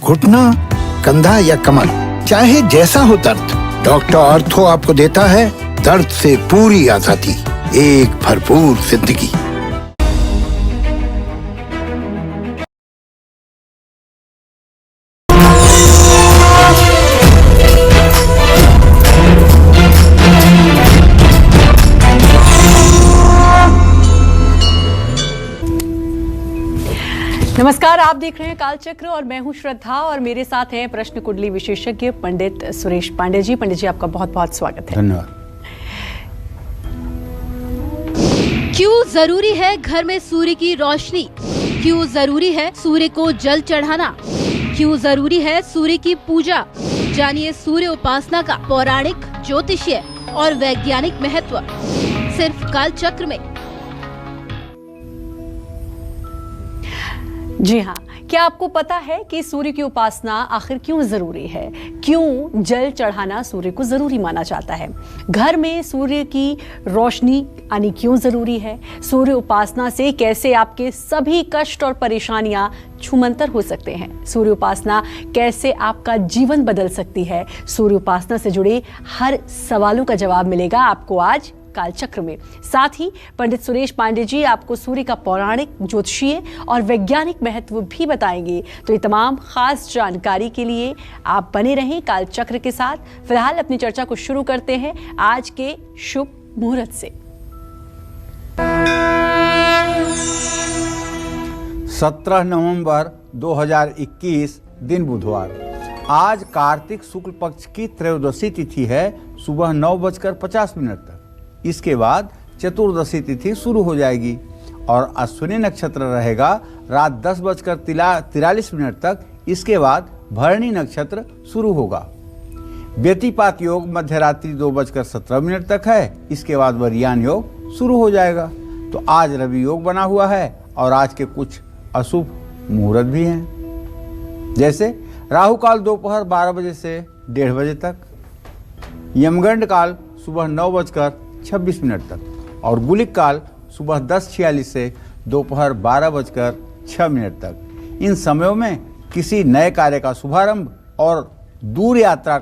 घुटना, कंधा या कमर, चाहे जैसा हो दर्द, डॉक्टर ऑर्थो आपको देता है दर्द से पूरी आजादी, एक भरपूर जिंदगी। नमस्कार, आप देख रहे हैं कालचक्र और मैं हूं श्रद्धा और मेरे साथ हैं प्रश्न कुंडली विशेषज्ञ पंडित सुरेश पांडे जी। पंडित जी, आपका बहुत बहुत स्वागत है। धन्यवाद। क्यों जरूरी है घर में सूर्य की रोशनी? क्यों जरूरी है सूर्य को जल चढ़ाना? क्यों जरूरी है सूर्य की पूजा? जानिए सूर्य उपासना का पौराणिक, ज्योतिषीय और वैज्ञानिक महत्व सिर्फ कालचक्र में। जी हाँ, क्या आपको पता है कि सूर्य की उपासना आखिर क्यों जरूरी है? क्यों जल चढ़ाना सूर्य को जरूरी माना जाता है? घर में सूर्य की रोशनी आनी क्यों जरूरी है? सूर्य उपासना से कैसे आपके सभी कष्ट और परेशानियां छूमंतर हो सकते हैं? सूर्य उपासना कैसे आपका जीवन बदल सकती है? सूर्य उपासना से जुड़े हर सवालों का जवाब मिलेगा आपको आज कालचक्र में। साथ ही पंडित सुरेश पांडे जी आपको सूर्य का पौराणिक, ज्योतिषीय और वैज्ञानिक महत्व भी बताएंगे। तो ये तमाम खास जानकारी के लिए आप बने रहें कालचक्र के साथ। फिलहाल अपनी चर्चा को शुरू करते हैं आज के शुभ मुहूर्त से। 17 नवंबर 2021 दिन बुधवार। आज कार्तिक शुक्ल पक्ष की त्रयोदशी तिथि है, सुबह 9:50 तक। इसके बाद चतुर्दशी तिथि शुरू हो जाएगी और अश्विनी नक्षत्र रहेगा रात 10:43 तक। इसके बाद भरणी नक्षत्र शुरू होगा। व्यतिपात योग मध्य रात्रि 2:17 तक है। इसके बाद वरियान योग शुरू हो जाएगा। तो आज रवि योग बना हुआ है और आज के कुछ अशुभ मुहूर्त भी हैं, जैसे राहु काल दोपहर 12 बजे से 1:30 बजे तक, यमगंड काल सुबह 9:26 तक और गुलिक काल सुबह 10:46 से दोपहर 12:06 तक। इन समयों में किसी नए कार्य का शुभारंभ और दूर यात्रा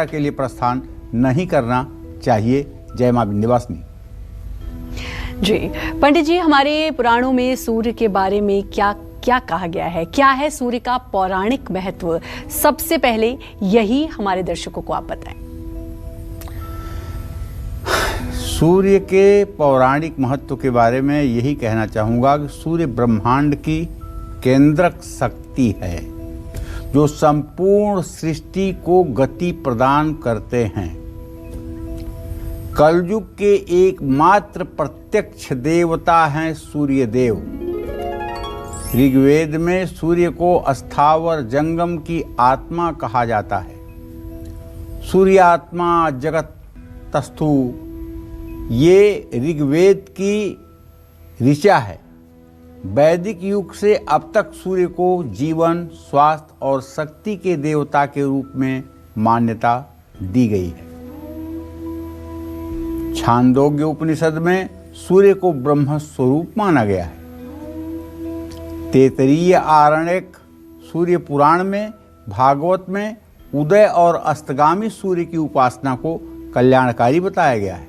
के लिए प्रस्थान नहीं करना चाहिए। जय मां विंध्यवासिनी। जी पंडित जी, हमारे पुराणों में सूर्य के बारे में क्या क्या कहा गया है? क्या है सूर्य का पौराणिक महत्व? सबसे पहले यही हमारे दर्शकों को आप बताएं। सूर्य के पौराणिक महत्व के बारे में यही कहना चाहूँगा कि सूर्य ब्रह्मांड की केंद्रक शक्ति है जो संपूर्ण सृष्टि को गति प्रदान करते हैं। कलयुग के एकमात्र प्रत्यक्ष देवता हैं सूर्य देव। ऋग्वेद में सूर्य को अस्थावर जंगम की आत्मा कहा जाता है। सूर्य आत्मा जगत तस्थु, ये ऋग्वेद की ऋचा है। वैदिक युग से अब तक सूर्य को जीवन, स्वास्थ्य और शक्ति के देवता के रूप में मान्यता दी गई है। छांदोग्य उपनिषद में सूर्य को ब्रह्म स्वरूप माना गया है। तैत्तिरीय आरण्यक सूर्य पुराण में, भागवत में उदय और अस्तगामी सूर्य की उपासना को कल्याणकारी बताया गया है।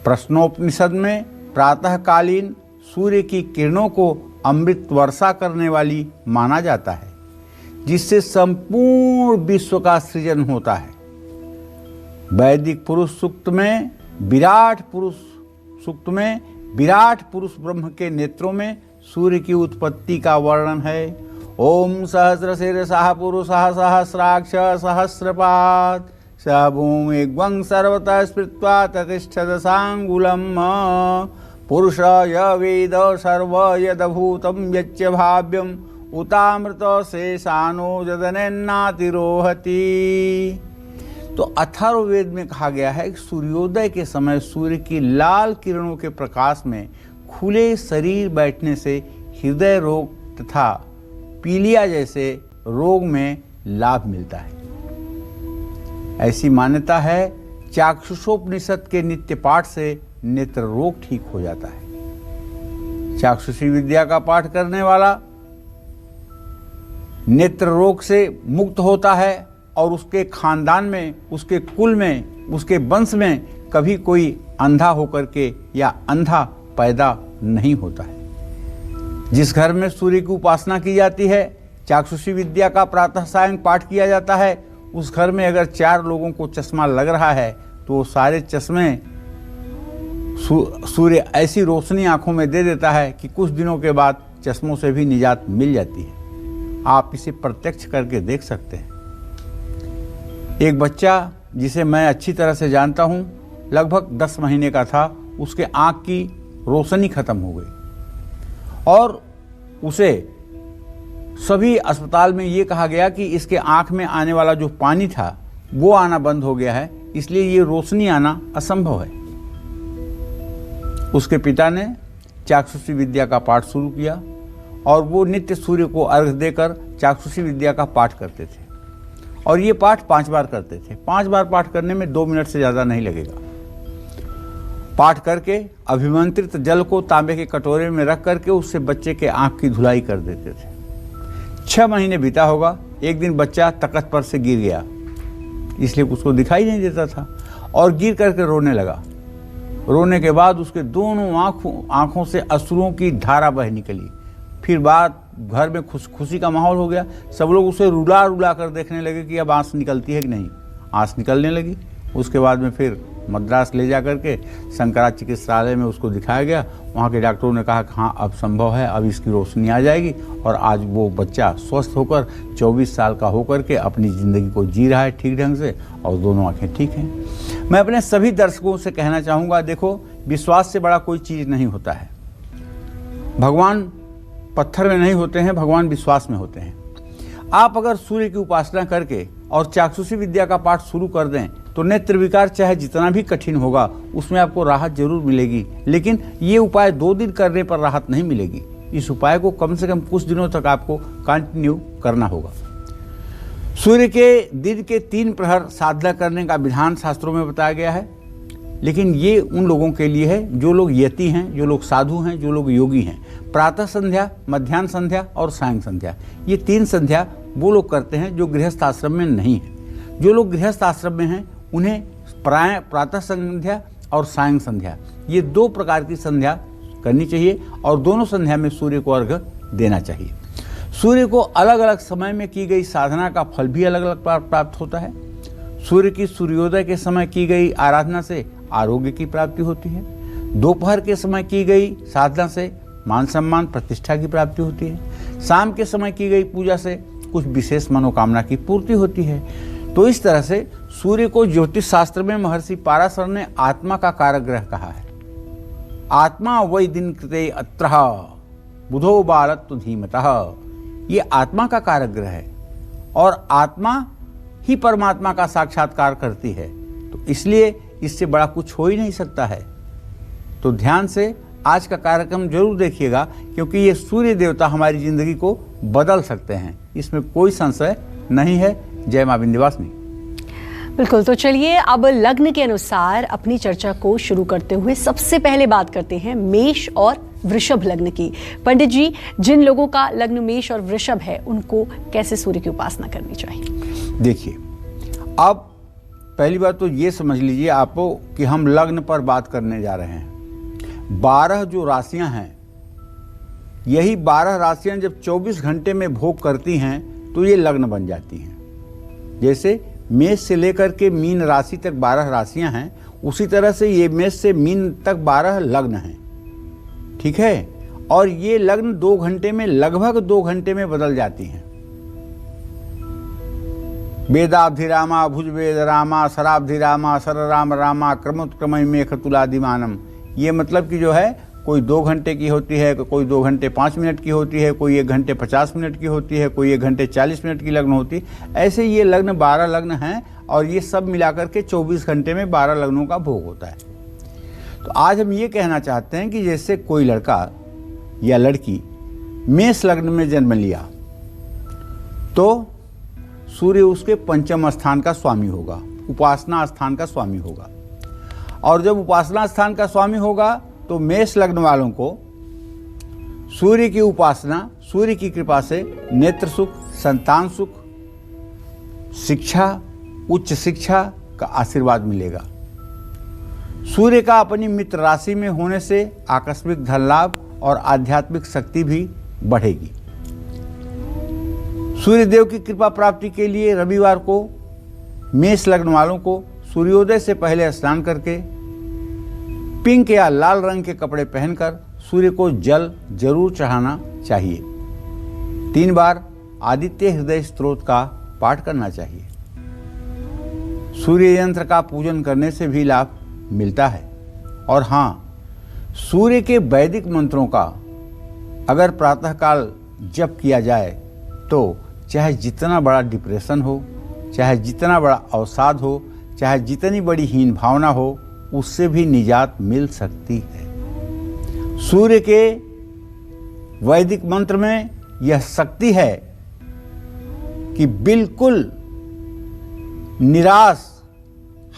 प्रश्नोपनिषद में प्रातःकालीन सूर्य की किरणों को अमृत वर्षा करने वाली माना जाता है, जिससे संपूर्ण विश्व का सृजन होता है। वैदिक पुरुष सूक्त में विराट पुरुष ब्रह्म के नेत्रों में सूर्य की उत्पत्ति का वर्णन है। ओम सहस्रशीर्षः पुरुषः सहस्राक्ष सहस्रपाद स भूमिग्वं सर्वतः स्मृत्वा ततिष्ठदशाङ्गुलम् पुरुषय वेद सर्व यदभूतं यच्च भाव्यम् उतामृत शेषानो जदनेन्नातिरोहति। तो अथर्ववेद में कहा गया है कि सूर्योदय के समय सूर्य की लाल किरणों के प्रकाश में खुले शरीर बैठने से हृदय रोग तथा पीलिया जैसे रोग में लाभ मिलता है। ऐसी मान्यता है चाक्षुषोपनिषद के नित्य पाठ से नेत्र रोग ठीक हो जाता है। चाक्षुषी विद्या का पाठ करने वाला नेत्र रोग से मुक्त होता है और उसके खानदान में, उसके कुल में, उसके वंश में कभी कोई अंधा होकर के या अंधा पैदा नहीं होता है। जिस घर में सूर्य की उपासना की जाती है, चाक्षुषी विद्या का प्रातः सायं पाठ किया जाता है, उस घर में अगर 4 लोगों को चश्मा लग रहा है तो वो सारे चश्मे सूर्य ऐसी रोशनी आंखों में दे देता है कि कुछ दिनों के बाद चश्मों से भी निजात मिल जाती है। आप इसे प्रत्यक्ष करके देख सकते हैं। एक बच्चा जिसे मैं अच्छी तरह से जानता हूं, लगभग 10 महीने का था, उसके आंख की रोशनी खत्म हो गई और उसे सभी अस्पताल में ये कहा गया कि इसके आंख में आने वाला जो पानी था वो आना बंद हो गया है, इसलिए ये रोशनी आना असंभव है। उसके पिता ने चाक्षुषी विद्या का पाठ शुरू किया और वो नित्य सूर्य को अर्घ देकर चाक्षुषी विद्या का पाठ करते थे और ये पाठ 5 बार करते थे। 5 बार पाठ करने में 2 मिनट से ज़्यादा नहीं लगेगा। पाठ करके अभिमंत्रित जल को तांबे के कटोरे में रख करके उससे बच्चे के आंख की धुलाई कर देते थे। 6 महीने बीता होगा, एक दिन बच्चा तख्त पर से गिर गया, इसलिए उसको दिखाई नहीं देता था और गिर करके रोने लगा। रोने के बाद उसके दोनों आंखों से अश्रुओं की धारा बह निकली। फिर बात घर में खुशी का माहौल हो गया। सब लोग उसे रुला रुला कर देखने लगे कि अब आँस निकलती है कि नहीं। आँस निकलने लगी। उसके बाद में फिर मद्रास ले जा करके शंकरा चिकित्सालय में उसको दिखाया गया। वहाँ के डॉक्टरों ने कहा कि हाँ अब संभव है, अब इसकी रोशनी आ जाएगी और आज वो बच्चा स्वस्थ होकर 24 साल का होकर के अपनी ज़िंदगी को जी रहा है ठीक ढंग से और दोनों आँखें ठीक हैं। मैं अपने सभी दर्शकों से कहना चाहूँगा, देखो विश्वास से बड़ा कोई चीज़ नहीं होता है। भगवान पत्थर में नहीं होते हैं, भगवान विश्वास में होते हैं। आप अगर सूर्य की उपासना करके और चाक्षुषी विद्या का पाठ शुरू कर दें तो नेत्र विकार चाहे जितना भी कठिन होगा उसमें आपको राहत जरूर मिलेगी, लेकिन ये उपाय 2 दिन करने पर राहत नहीं मिलेगी। इस उपाय को कम से कम कुछ दिनों तक आपको कंटिन्यू करना होगा। सूर्य के दिन के 3 प्रहर साधना करने का विधान शास्त्रों में बताया गया है, लेकिन ये उन लोगों के लिए है जो लोग यति हैं, जो लोग साधु हैं, जो लोग योगी हैं। प्रातः संध्या, मध्याह्न संध्या और सायं संध्या, ये 3 संध्या वो लोग करते हैं जो गृहस्थ आश्रम में नहीं है। जो लोग गृहस्थ आश्रम में हैं उन्हें प्रातः संध्या और सायं संध्या, ये 2 प्रकार की संध्या करनी चाहिए और दोनों संध्या में सूर्य को अर्घ देना चाहिए। सूर्य को अलग अलग समय में की गई साधना का फल भी अलग अलग प्राप्त होता है। सूर्य की सूर्योदय के समय की गई आराधना से आरोग्य की प्राप्ति होती है। दोपहर के समय की गई साधना से मान सम्मान प्रतिष्ठा की प्राप्ति होती है। शाम के समय की गई पूजा से कुछ विशेष मनोकामना की पूर्ति होती है। तो इस तरह से सूर्य को ज्योतिष शास्त्र में महर्षि पाराशर ने आत्मा का कारक ग्रह कहा है। आत्मा वै दिन कृते अत्रः बुधो बालत्व धीमतः, ये आत्मा का कारक ग्रह है और आत्मा ही परमात्मा का साक्षात्कार करती है, तो इसलिए इससे बड़ा कुछ हो ही नहीं सकता है। तो ध्यान से आज का कार्यक्रम जरूर देखिएगा, क्योंकि ये सूर्य देवता हमारी जिंदगी को बदल सकते हैं, इसमें कोई संशय नहीं है। जय मां विंध्यवासिनी। बिल्कुल, तो चलिए अब लग्न के अनुसार अपनी चर्चा को शुरू करते हुए सबसे पहले बात करते हैं मेष और वृषभ लग्न की। पंडित जी, जिन लोगों का लग्न मेष और वृषभ है उनको कैसे सूर्य की उपासना करनी चाहिए? देखिए, अब पहली बात तो ये समझ लीजिए आपको कि हम लग्न पर बात करने जा रहे हैं। 12 जो राशियां हैं, यही 12 राशियां जब 24 घंटे में भोग करती हैं तो ये लग्न बन जाती हैं। जैसे मेष से लेकर के मीन राशि तक 12 राशियां हैं, उसी तरह से ये मेष से मीन तक 12 लग्न हैं, ठीक है। और ये लग्न 2 घंटे में, लगभग 2 घंटे में बदल जाती हैं। वेदाब्धि रामा भुजवेद रामा शराब्धि रामा सर राम रामा क्रमोत्क्रम मेघ तुलादिमानम, ये मतलब कि जो है कोई 2 घंटे की होती है, कोई 2 घंटे 5 मिनट की होती है, कोई 1 घंटे 50 मिनट की होती है, कोई 1 घंटे 40 मिनट की लग्न होती है। ऐसे ये लग्न 12 लग्न हैं और ये सब मिलाकर के 24 घंटे में 12 लग्नों का भोग होता है। तो आज हम ये कहना चाहते हैं कि जैसे कोई लड़का या लड़की मेष लग्न में जन्म लिया तो सूर्य उसके पंचम स्थान का स्वामी होगा, उपासना स्थान का स्वामी होगा। और जब उपासना स्थान का स्वामी होगा तो मेष लग्न वालों को सूर्य की उपासना, सूर्य की कृपा से नेत्र सुख, संतान सुख, शिक्षा, उच्च शिक्षा का आशीर्वाद मिलेगा। सूर्य का अपनी मित्र राशि में होने से आकस्मिक धन लाभ और आध्यात्मिक शक्ति भी बढ़ेगी। सूर्य देव की कृपा प्राप्ति के लिए रविवार को मेष लग्न वालों को सूर्योदय से पहले स्नान करके पिंक या लाल रंग के कपड़े पहनकर सूर्य को जल जरूर चढ़ाना चाहिए। 3 बार आदित्य हृदय स्तोत्र का पाठ करना चाहिए। सूर्य यंत्र का पूजन करने से भी लाभ मिलता है। और हाँ, सूर्य के वैदिक मंत्रों का अगर प्रातःकाल जप किया जाए तो चाहे जितना बड़ा डिप्रेशन हो, चाहे जितना बड़ा अवसाद हो, चाहे जितनी बड़ी हीन भावना हो, उससे भी निजात मिल सकती है। सूर्य के वैदिक मंत्र में यह शक्ति है कि बिल्कुल निराश,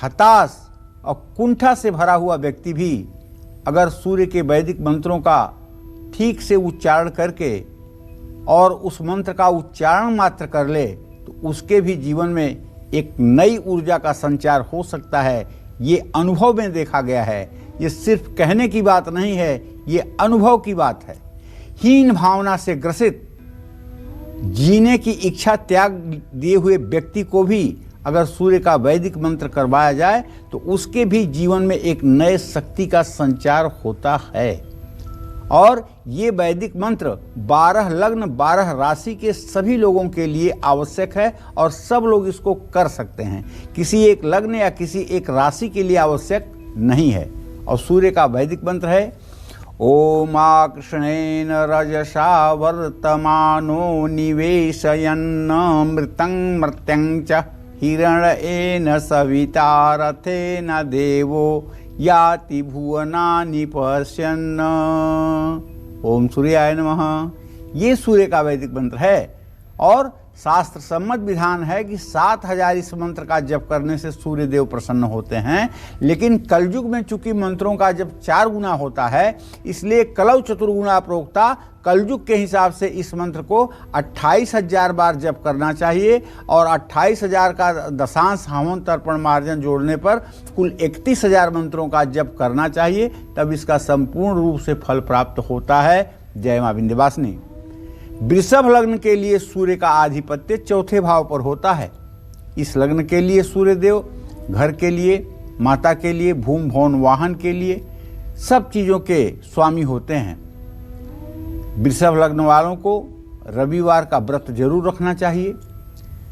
हताश और कुंठा से भरा हुआ व्यक्ति भी अगर सूर्य के वैदिक मंत्रों का ठीक से उच्चारण करके और उस मंत्र का उच्चारण मात्र कर ले तो उसके भी जीवन में एक नई ऊर्जा का संचार हो सकता है। ये अनुभव में देखा गया है। ये सिर्फ कहने की बात नहीं है, ये अनुभव की बात है। हीन भावना से ग्रसित, जीने की इच्छा त्याग दिए हुए व्यक्ति को भी अगर सूर्य का वैदिक मंत्र करवाया जाए तो उसके भी जीवन में एक नए शक्ति का संचार होता है। और ये वैदिक मंत्र 12 लग्न 12 राशि के सभी लोगों के लिए आवश्यक है और सब लोग इसको कर सकते हैं। किसी एक लग्न या किसी एक राशि के लिए आवश्यक नहीं है। और सूर्य का वैदिक मंत्र है ओम आकृष्णेन रजसा वर्तमानो निवेशयन् मृतं मर्त्यं च हिरण्येन सविता रथेन देवो याति भुवनानि पश्यन्। ओम सूर्याय नमः। ये सूर्य का वैदिक मंत्र है और शास्त्र सम्मत विधान है कि 7000 इस मंत्र का जप करने से सूर्य देव प्रसन्न होते हैं। लेकिन कलयुग में चूंकि मंत्रों का जप 4 गुना होता है, इसलिए कलौ चतुर्गुणा प्रोक्ता कलयुग के हिसाब से इस मंत्र को 28,000 बार जप करना चाहिए और 28,000 का दशांश हवन तर्पण मार्जन जोड़ने पर कुल 31,000 मंत्रों का जप करना चाहिए। तब इसका संपूर्ण रूप से फल प्राप्त होता है। जय मां विंध्यवासिनी। वृषभ लग्न के लिए सूर्य का आधिपत्य 4थे भाव पर होता है। इस लग्न के लिए सूर्य देव घर के लिए, माता के लिए, भूम भवन वाहन के लिए सब चीजों के स्वामी होते हैं। वृषभ लग्न वालों को रविवार का व्रत जरूर रखना चाहिए।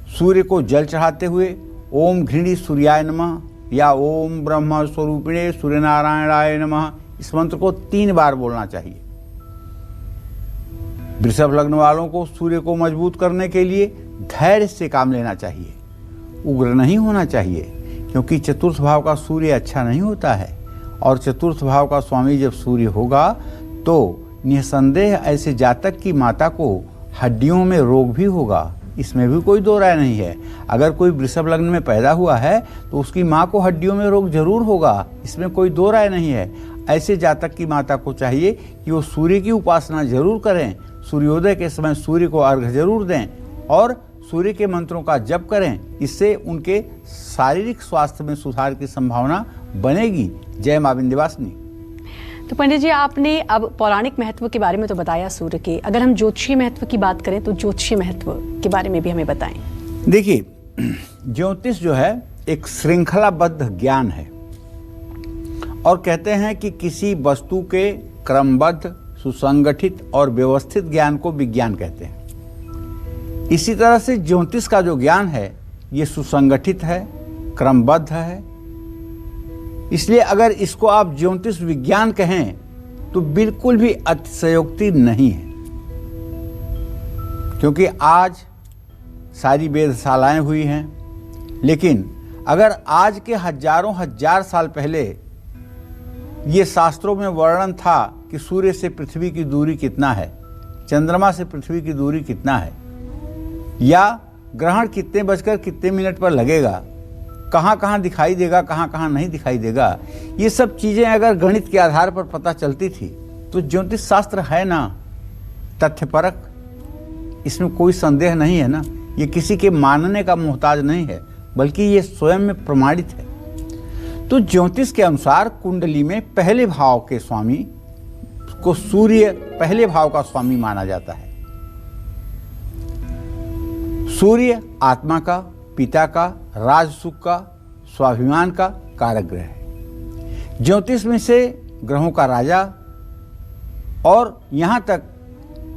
सूर्य को जल चढ़ाते हुए ओम घृणी सूर्याय नमः या ओम ब्रह्म स्वरूपिणे सूर्य नारायणाय नमः इस मंत्र को 3 बार बोलना चाहिए। वृषभ लग्न वालों को सूर्य को मजबूत करने के लिए धैर्य से काम लेना चाहिए, उग्र नहीं होना चाहिए, क्योंकि चतुर्थ भाव का सूर्य अच्छा नहीं होता है। और चतुर्थ भाव का स्वामी जब सूर्य होगा तो निसंदेह ऐसे जातक की माता को हड्डियों में रोग भी होगा, इसमें भी कोई दो राय नहीं है। अगर कोई वृषभ लग्न में पैदा हुआ है तो उसकी माँ को हड्डियों में रोग जरूर होगा, इसमें कोई दो राय नहीं है। ऐसे जातक की माता को चाहिए कि वो सूर्य की उपासना जरूर करें, सूर्योदय के समय सूर्य को अर्घ्य जरूर दें और सूर्य के मंत्रों का जप करें। इससे उनके शारीरिक स्वास्थ्य में सुधार की संभावना बनेगी। जय मां विंध्यवासिनी। तो पंडित जी, आपने अब पौराणिक महत्व के बारे में तो बताया सूर्य के, अगर हम ज्योतिषीय महत्व की बात करें तो ज्योतिषीय महत्व के बारे में भी हमें बताएं। देखिए, ज्योतिष जो है एक श्रृंखलाबद्ध ज्ञान है और कहते हैं कि किसी वस्तु के क्रमबद्ध, सुसंगठित और व्यवस्थित ज्ञान को विज्ञान कहते हैं। इसी तरह से ज्योतिष का जो ज्ञान है ये सुसंगठित है, क्रमबद्ध है। इसलिए अगर इसको आप ज्योतिष विज्ञान कहें तो बिल्कुल भी अतिशयोक्ति नहीं है, क्योंकि आज सारी वेधशालाएं हुई हैं। लेकिन अगर आज के हजारों हजार साल पहले ये शास्त्रों में वर्णन था कि सूर्य से पृथ्वी की दूरी कितना है, चंद्रमा से पृथ्वी की दूरी कितना है, या ग्रहण कितने बजकर कितने मिनट पर लगेगा, कहाँ कहाँ दिखाई देगा, कहाँ कहाँ नहीं दिखाई देगा, ये सब चीज़ें अगर गणित के आधार पर पता चलती थी तो ज्योतिष शास्त्र है ना तथ्यपरक, इसमें कोई संदेह नहीं है ना, ये किसी के मानने का मोहताज नहीं है, बल्कि ये स्वयं में प्रमाणित है। तो ज्योतिष के अनुसार कुंडली में पहले भाव के स्वामी को सूर्य पहले भाव का स्वामी माना जाता है। सूर्य आत्मा का, पिता का, राजसुख का, स्वाभिमान का कारक ग्रह है। ज्योतिष में से ग्रहों का राजा, और यहां तक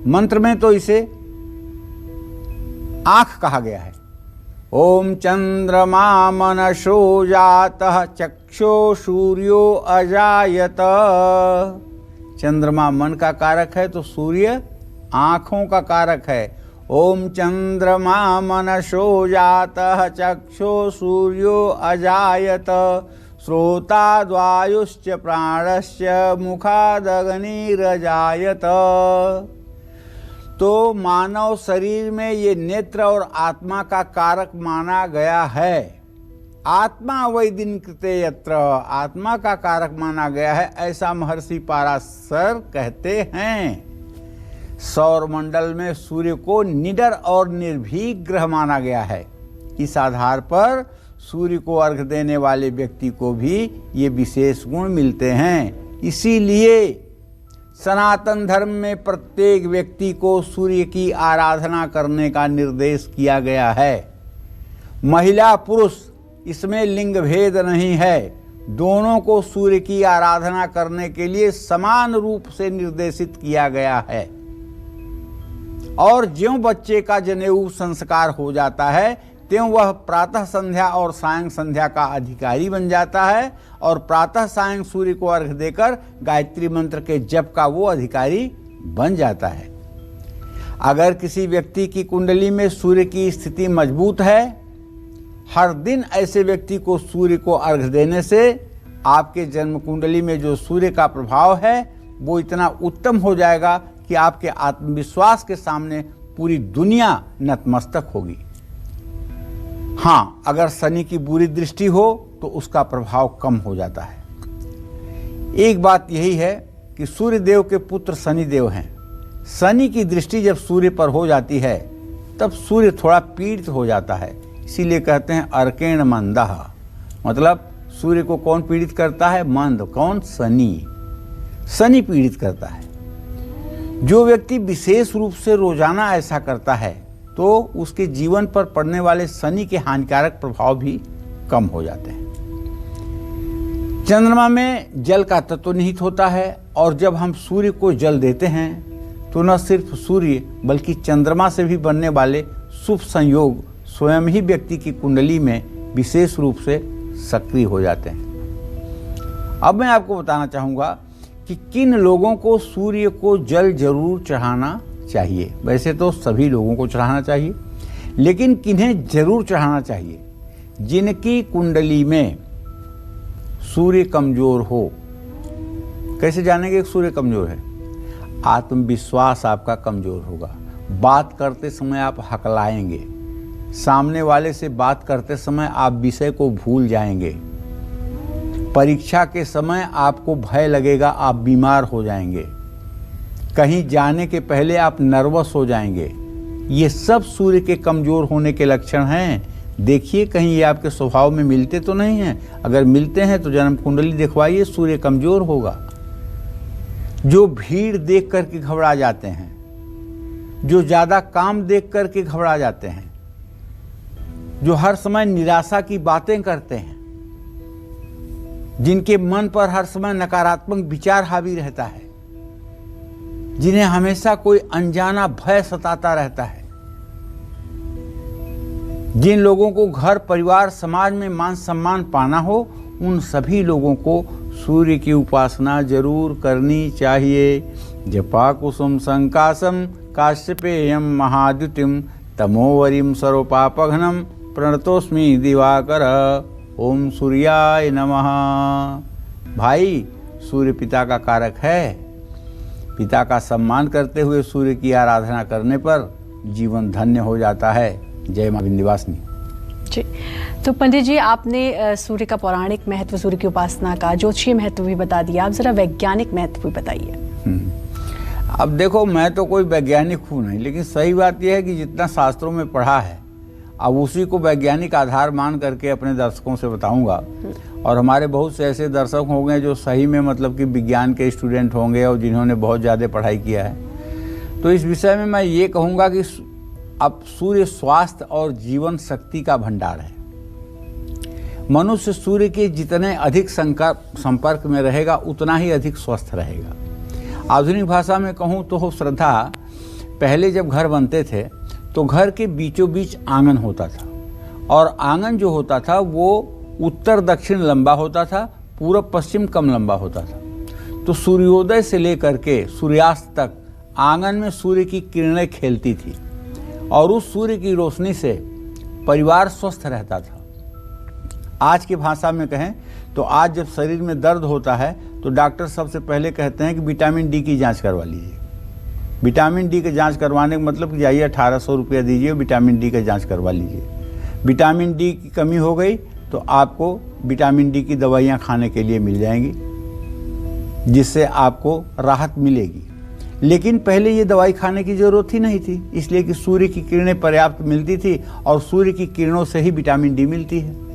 मंत्र में तो इसे आंख कहा गया है। ओम चंद्रमा मनसो जातः चक्षो सूर्यो अजायत। चंद्रमा मन का कारक है तो सूर्य आंखों का कारक है। ओम चंद्रमा मनसो जातः चक्षो सूर्यो अजायत श्रोताद्वायुश्च प्राणश्च मुखादग्निरजायत। तो मानव शरीर में ये नेत्र और आत्मा का कारक माना गया है। आत्मा वैदिन कृते यत्र, आत्मा का कारक माना गया है, ऐसा महर्षि पाराशर कहते हैं। सौर मंडल में सूर्य को निडर और निर्भीक ग्रह माना गया है। इस आधार पर सूर्य को अर्घ देने वाले व्यक्ति को भी ये विशेष गुण मिलते हैं। इसीलिए सनातन धर्म में प्रत्येक व्यक्ति को सूर्य की आराधना करने का निर्देश किया गया है। महिला पुरुष इसमें लिंग भेद नहीं है, दोनों को सूर्य की आराधना करने के लिए समान रूप से निर्देशित किया गया है। और ज्यों बच्चे का जनेऊ संस्कार हो जाता है त्यों वह प्रातः संध्या और सायं संध्या का अधिकारी बन जाता है, और प्रातः सायं सूर्य को अर्घ देकर गायत्री मंत्र के जप का वो अधिकारी बन जाता है। अगर किसी व्यक्ति की कुंडली में सूर्य की स्थिति मजबूत है, हर दिन ऐसे व्यक्ति को सूर्य को अर्घ देने से आपके जन्म कुंडली में जो सूर्य का प्रभाव है वो इतना उत्तम हो जाएगा कि आपके आत्मविश्वास के सामने पूरी दुनिया नतमस्तक होगी। हाँ, अगर शनि की बुरी दृष्टि हो तो उसका प्रभाव कम हो जाता है। एक बात यही है कि सूर्य देव के पुत्र शनि देव हैं। शनि की दृष्टि जब सूर्य पर हो जाती है तब सूर्य थोड़ा पीड़ित हो जाता है। इसीलिए कहते हैं अर्केण मंदः, मतलब सूर्य को कौन पीड़ित करता है? मंद। कौन? शनि। शनि पीड़ित करता है। जो व्यक्ति विशेष रूप से रोजाना ऐसा करता है तो उसके जीवन पर पड़ने वाले शनि के हानिकारक प्रभाव भी कम हो जाते हैं। चंद्रमा में जल का तत्व निहित होता है, और जब हम सूर्य को जल देते हैं तो न सिर्फ सूर्य बल्कि चंद्रमा से भी बनने वाले शुभ संयोग स्वयं ही व्यक्ति की कुंडली में विशेष रूप से सक्रिय हो जाते हैं। अब मैं आपको बताना चाहूँगा कि किन लोगों को सूर्य को जल जरूर चढ़ाना चाहिए। वैसे तो सभी लोगों को चढ़ाना चाहिए, लेकिन किन्हें जरूर चढ़ाना चाहिए? जिनकी कुंडली में सूर्य कमजोर हो। कैसे जानेंगे कि सूर्य कमजोर है? आत्मविश्वास आपका कमजोर होगा, बात करते समय आप हकलाएंगे, सामने वाले से बात करते समय आप विषय को भूल जाएंगे, परीक्षा के समय आपको भय लगेगा, आप बीमार हो जाएंगे, कहीं जाने के पहले आप नर्वस हो जाएंगे। ये सब सूर्य के कमजोर होने के लक्षण हैं। देखिए कहीं ये आपके स्वभाव में मिलते तो नहीं हैं। अगर मिलते हैं तो जन्म कुंडली दिखवाइए, सूर्य कमजोर होगा। जो भीड़ देख करके घबरा जाते हैं, जो ज्यादा काम देख करके घबरा जाते हैं, जो हर समय निराशा की बातें करते हैं, जिनके मन पर हर समय नकारात्मक विचार हावी रहता है, जिन्हें हमेशा कोई अनजाना भय सताता रहता है, जिन लोगों को घर परिवार समाज में मान सम्मान पाना हो, उन सभी लोगों को सूर्य की उपासना जरूर करनी चाहिए। जपा कुसुम संकासम काश्यपेयम महाद्युतिम तमोवरीम सर्वपापघ्नम प्रणतोस्मि दिवाकर। ओम सूर्याय नमः। भाई, सूर्य पिता का कारक है। पिता का सम्मान करते हुए सूर्य की आराधना करने पर जीवन धन्य हो जाता है। जय मां विंध्यवासिनी। जी, तो पंडित जी, आपने सूर्य का पौराणिक महत्व, सूर्य की उपासना का ज्योतिषीय महत्व भी बता दिया। आप जरा वैज्ञानिक महत्व भी बताइए। अब देखो, मैं तो कोई वैज्ञानिक हूँ नहीं, लेकिन सही बात यह है कि जितना शास्त्रों में पढ़ा है अब उसी को वैज्ञानिक आधार मान करके अपने दर्शकों से बताऊंगा। और हमारे बहुत से ऐसे दर्शक होंगे जो सही में मतलब कि विज्ञान के स्टूडेंट होंगे और जिन्होंने बहुत ज़्यादा पढ़ाई किया है। तो इस विषय में मैं ये कहूँगा कि अब सूर्य स्वास्थ्य और जीवन शक्ति का भंडार है। मनुष्य सूर्य के जितने अधिक संपर्क में रहेगा उतना ही अधिक स्वस्थ रहेगा। आधुनिक भाषा में कहूँ तो श्रद्धा, पहले जब घर बनते थे तो घर के बीचों बीच आंगन होता था, और आंगन जो होता था वो उत्तर दक्षिण लंबा होता था, पूरब पश्चिम कम लंबा होता था। तो सूर्योदय से लेकर के सूर्यास्त तक आंगन में सूर्य की किरणें खेलती थी, और उस सूर्य की रोशनी से परिवार स्वस्थ रहता था। आज की भाषा में कहें तो आज जब शरीर में दर्द होता है तो डॉक्टर सबसे पहले कहते हैं कि विटामिन डी की जांच करवा लीजिए। विटामिन डी की जांच करवाने का मतलब कि जाइए 1800 रुपया दीजिए, विटामिन डी का जांच करवा लीजिए। विटामिन डी की कमी हो गई तो आपको विटामिन डी की दवाइयाँ खाने के लिए मिल जाएंगी, जिससे आपको राहत मिलेगी। लेकिन पहले ये दवाई खाने की ज़रूरत ही नहीं थी, इसलिए कि सूर्य की किरणें पर्याप्त मिलती थी और सूर्य की किरणों से ही विटामिन डी मिलती है।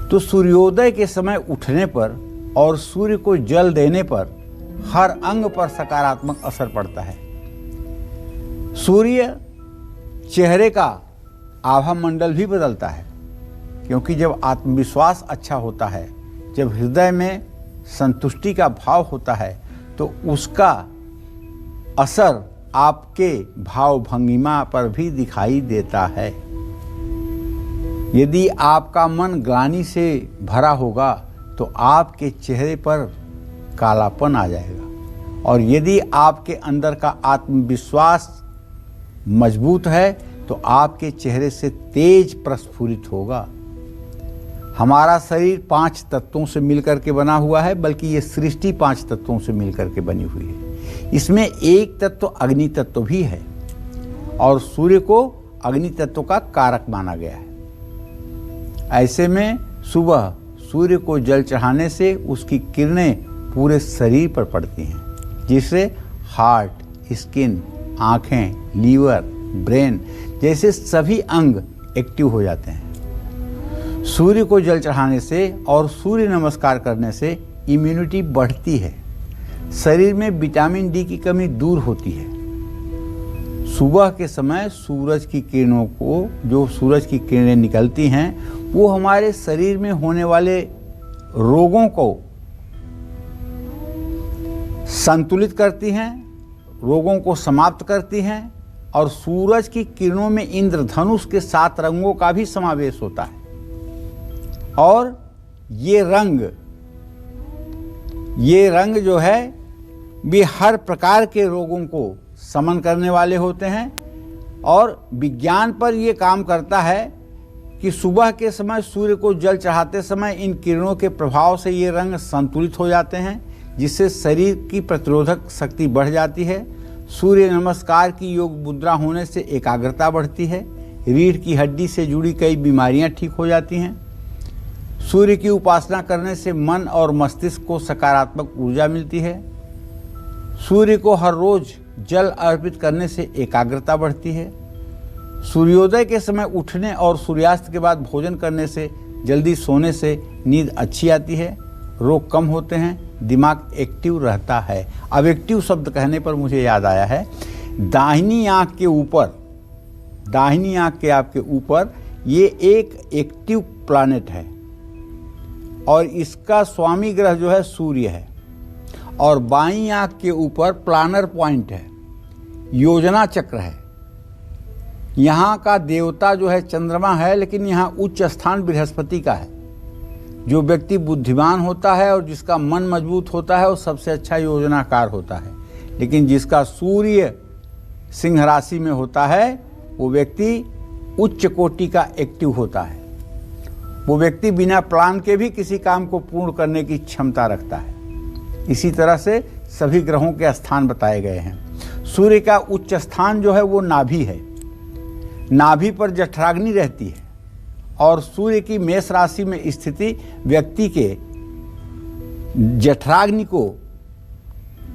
तो सूर्योदय के समय उठने पर और सूर्य को जल देने पर हर अंग पर सकारात्मक असर पड़ता है। सूर्य चेहरे का आभा मंडल भी बदलता है, क्योंकि जब आत्मविश्वास अच्छा होता है, जब हृदय में संतुष्टि का भाव होता है, तो उसका असर आपके भाव भंगिमा पर भी दिखाई देता है। यदि आपका मन ग्लानि से भरा होगा तो आपके चेहरे पर कालापन आ जाएगा, और यदि आपके अंदर का आत्मविश्वास मजबूत है तो आपके चेहरे से तेज प्रस्फुरित होगा। हमारा शरीर 5 तत्वों से मिलकर के बना हुआ है, बल्कि ये सृष्टि 5 तत्वों से मिलकर के बनी हुई है। इसमें एक तत्व अग्नि तत्व भी है, और सूर्य को अग्नि तत्व का कारक माना गया है। ऐसे में सुबह सूर्य को जल चढ़ाने से उसकी किरणें पूरे शरीर पर पड़ती हैं, जिससे हार्ट, स्किन, आँखें, लीवर, ब्रेन जैसे सभी अंग एक्टिव हो जाते हैं। सूर्य को जल चढ़ाने से और सूर्य नमस्कार करने से इम्यूनिटी बढ़ती है, शरीर में विटामिन डी की कमी दूर होती है। सुबह के समय सूरज की किरणों को, जो सूरज की किरणें निकलती हैं, वो हमारे शरीर में होने वाले रोगों को संतुलित करती हैं, रोगों को समाप्त करती हैं। और सूरज की किरणों में इंद्रधनुष के 7 रंगों का भी समावेश होता है, और ये रंग जो है भी हर प्रकार के रोगों को समन करने वाले होते हैं। और विज्ञान पर ये काम करता है कि सुबह के समय सूर्य को जल चढ़ाते समय इन किरणों के प्रभाव से ये रंग संतुलित हो जाते हैं, जिससे शरीर की प्रतिरोधक शक्ति बढ़ जाती है। सूर्य नमस्कार की योग मुद्रा होने से एकाग्रता बढ़ती है, रीढ़ की हड्डी से जुड़ी कई बीमारियां ठीक हो जाती हैं। सूर्य की उपासना करने से मन और मस्तिष्क को सकारात्मक ऊर्जा मिलती है। सूर्य को हर रोज जल अर्पित करने से एकाग्रता बढ़ती है। सूर्योदय के समय उठने और सूर्यास्त के बाद भोजन करने से, जल्दी सोने से नींद अच्छी आती है, रोग कम होते हैं, दिमाग एक्टिव रहता है। अब एक्टिव शब्द कहने पर मुझे याद आया है, दाहिनी आंख के आपके ऊपर ये एक एक्टिव प्लैनेट है, और इसका स्वामी ग्रह जो है सूर्य है, और बाईं आंख के ऊपर प्लानर पॉइंट है, योजना चक्र है। यहाँ का देवता जो है चंद्रमा है, लेकिन यहाँ उच्च स्थान बृहस्पति का है। जो व्यक्ति बुद्धिमान होता है और जिसका मन मजबूत होता है वो सबसे अच्छा योजनाकार होता है, लेकिन जिसका सूर्य सिंह राशि में होता है वो व्यक्ति उच्च कोटि का एक्टिव होता है। वो व्यक्ति बिना प्लान के भी किसी काम को पूर्ण करने की क्षमता रखता है। इसी तरह से सभी ग्रहों के स्थान बताए गए हैं। सूर्य का उच्च स्थान जो है वो नाभि है, नाभि पर जठराग्नि रहती है, और सूर्य की मेष राशि में स्थिति व्यक्ति के जठराग्नि को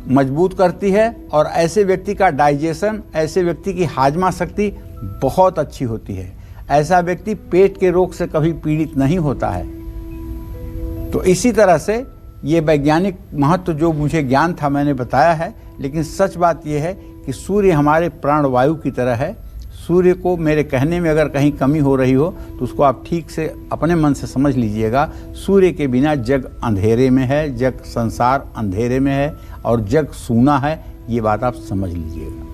मजबूत करती है और ऐसे व्यक्ति का डाइजेशन, ऐसे व्यक्ति की हाजमा शक्ति बहुत अच्छी होती है। ऐसा व्यक्ति पेट के रोग से कभी पीड़ित नहीं होता है। तो इसी तरह से ये वैज्ञानिक महत्व जो मुझे ज्ञान था मैंने बताया है, लेकिन सच बात यह है कि सूर्य हमारे प्राणवायु की तरह है। सूर्य को मेरे कहने में अगर कहीं कमी हो रही हो तो उसको आप ठीक से अपने मन से समझ लीजिएगा। सूर्य के बिना जग अंधेरे में है, जग संसार अंधेरे में है और जग सूना है, ये बात आप समझ लीजिएगा।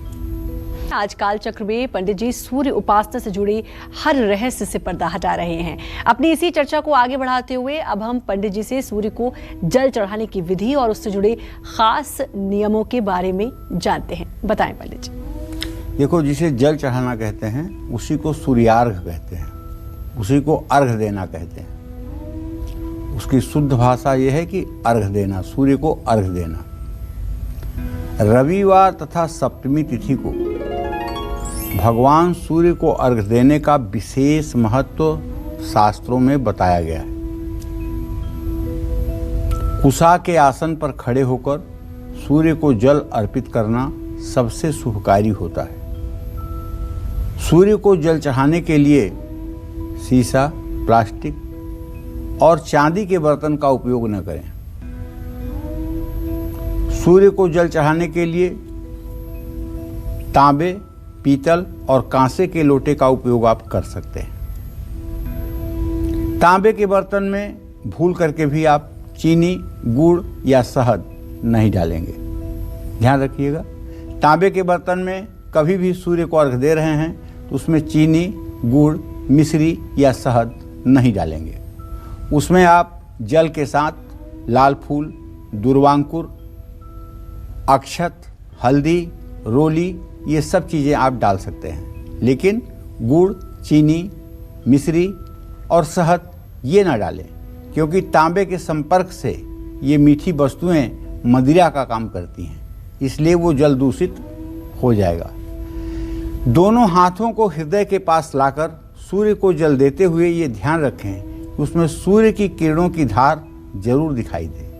आज काल चक्र में पंडित जी सूर्य उपासना से जुड़े हर रहस्य से पर्दा हटा रहे हैं। अपनी इसी चर्चा को आगे बढ़ाते हुए अब हम पंडित जी से सूर्य को जल चढ़ाने की विधि और उससे जुड़े खास नियमों के बारे में जानते हैं। बताएं पंडित जी। देखो, जिसे जल चढ़ाना कहते हैं उसी को सूर्यार्घ कहते हैं, उसी को अर्घ देना कहते हैं। उसकी शुद्ध भाषा यह है कि अर्घ देना, सूर्य को अर्घ देना। रविवार तथा सप्तमी तिथि को भगवान सूर्य को अर्घ देने का विशेष महत्व शास्त्रों में बताया गया है। कुशा के आसन पर खड़े होकर सूर्य को जल अर्पित करना सबसे शुभकारी होता है। सूर्य को जल चढ़ाने के लिए शीशा, प्लास्टिक और चांदी के बर्तन का उपयोग न करें। सूर्य को जल चढ़ाने के लिए तांबे, पीतल और कांसे के लोटे का उपयोग आप कर सकते हैं। तांबे के बर्तन में भूल करके भी आप चीनी, गुड़ या शहद नहीं डालेंगे, ध्यान रखिएगा। तांबे के बर्तन में कभी भी सूर्य को अर्घ दे रहे हैं तो उसमें चीनी, गुड़, मिश्री या शहद नहीं डालेंगे। उसमें आप जल के साथ लाल फूल, दुर्वांकुर, अक्षत, हल्दी, रोली ये सब चीज़ें आप डाल सकते हैं, लेकिन गुड़, चीनी, मिश्री और शहद ये ना डालें, क्योंकि तांबे के संपर्क से ये मीठी वस्तुएं मदिरा का काम करती हैं, इसलिए वो जल दूषित हो जाएगा। दोनों हाथों को हृदय के पास लाकर सूर्य को जल देते हुए ये ध्यान रखें कि उसमें सूर्य की किरणों की धार जरूर दिखाई दे।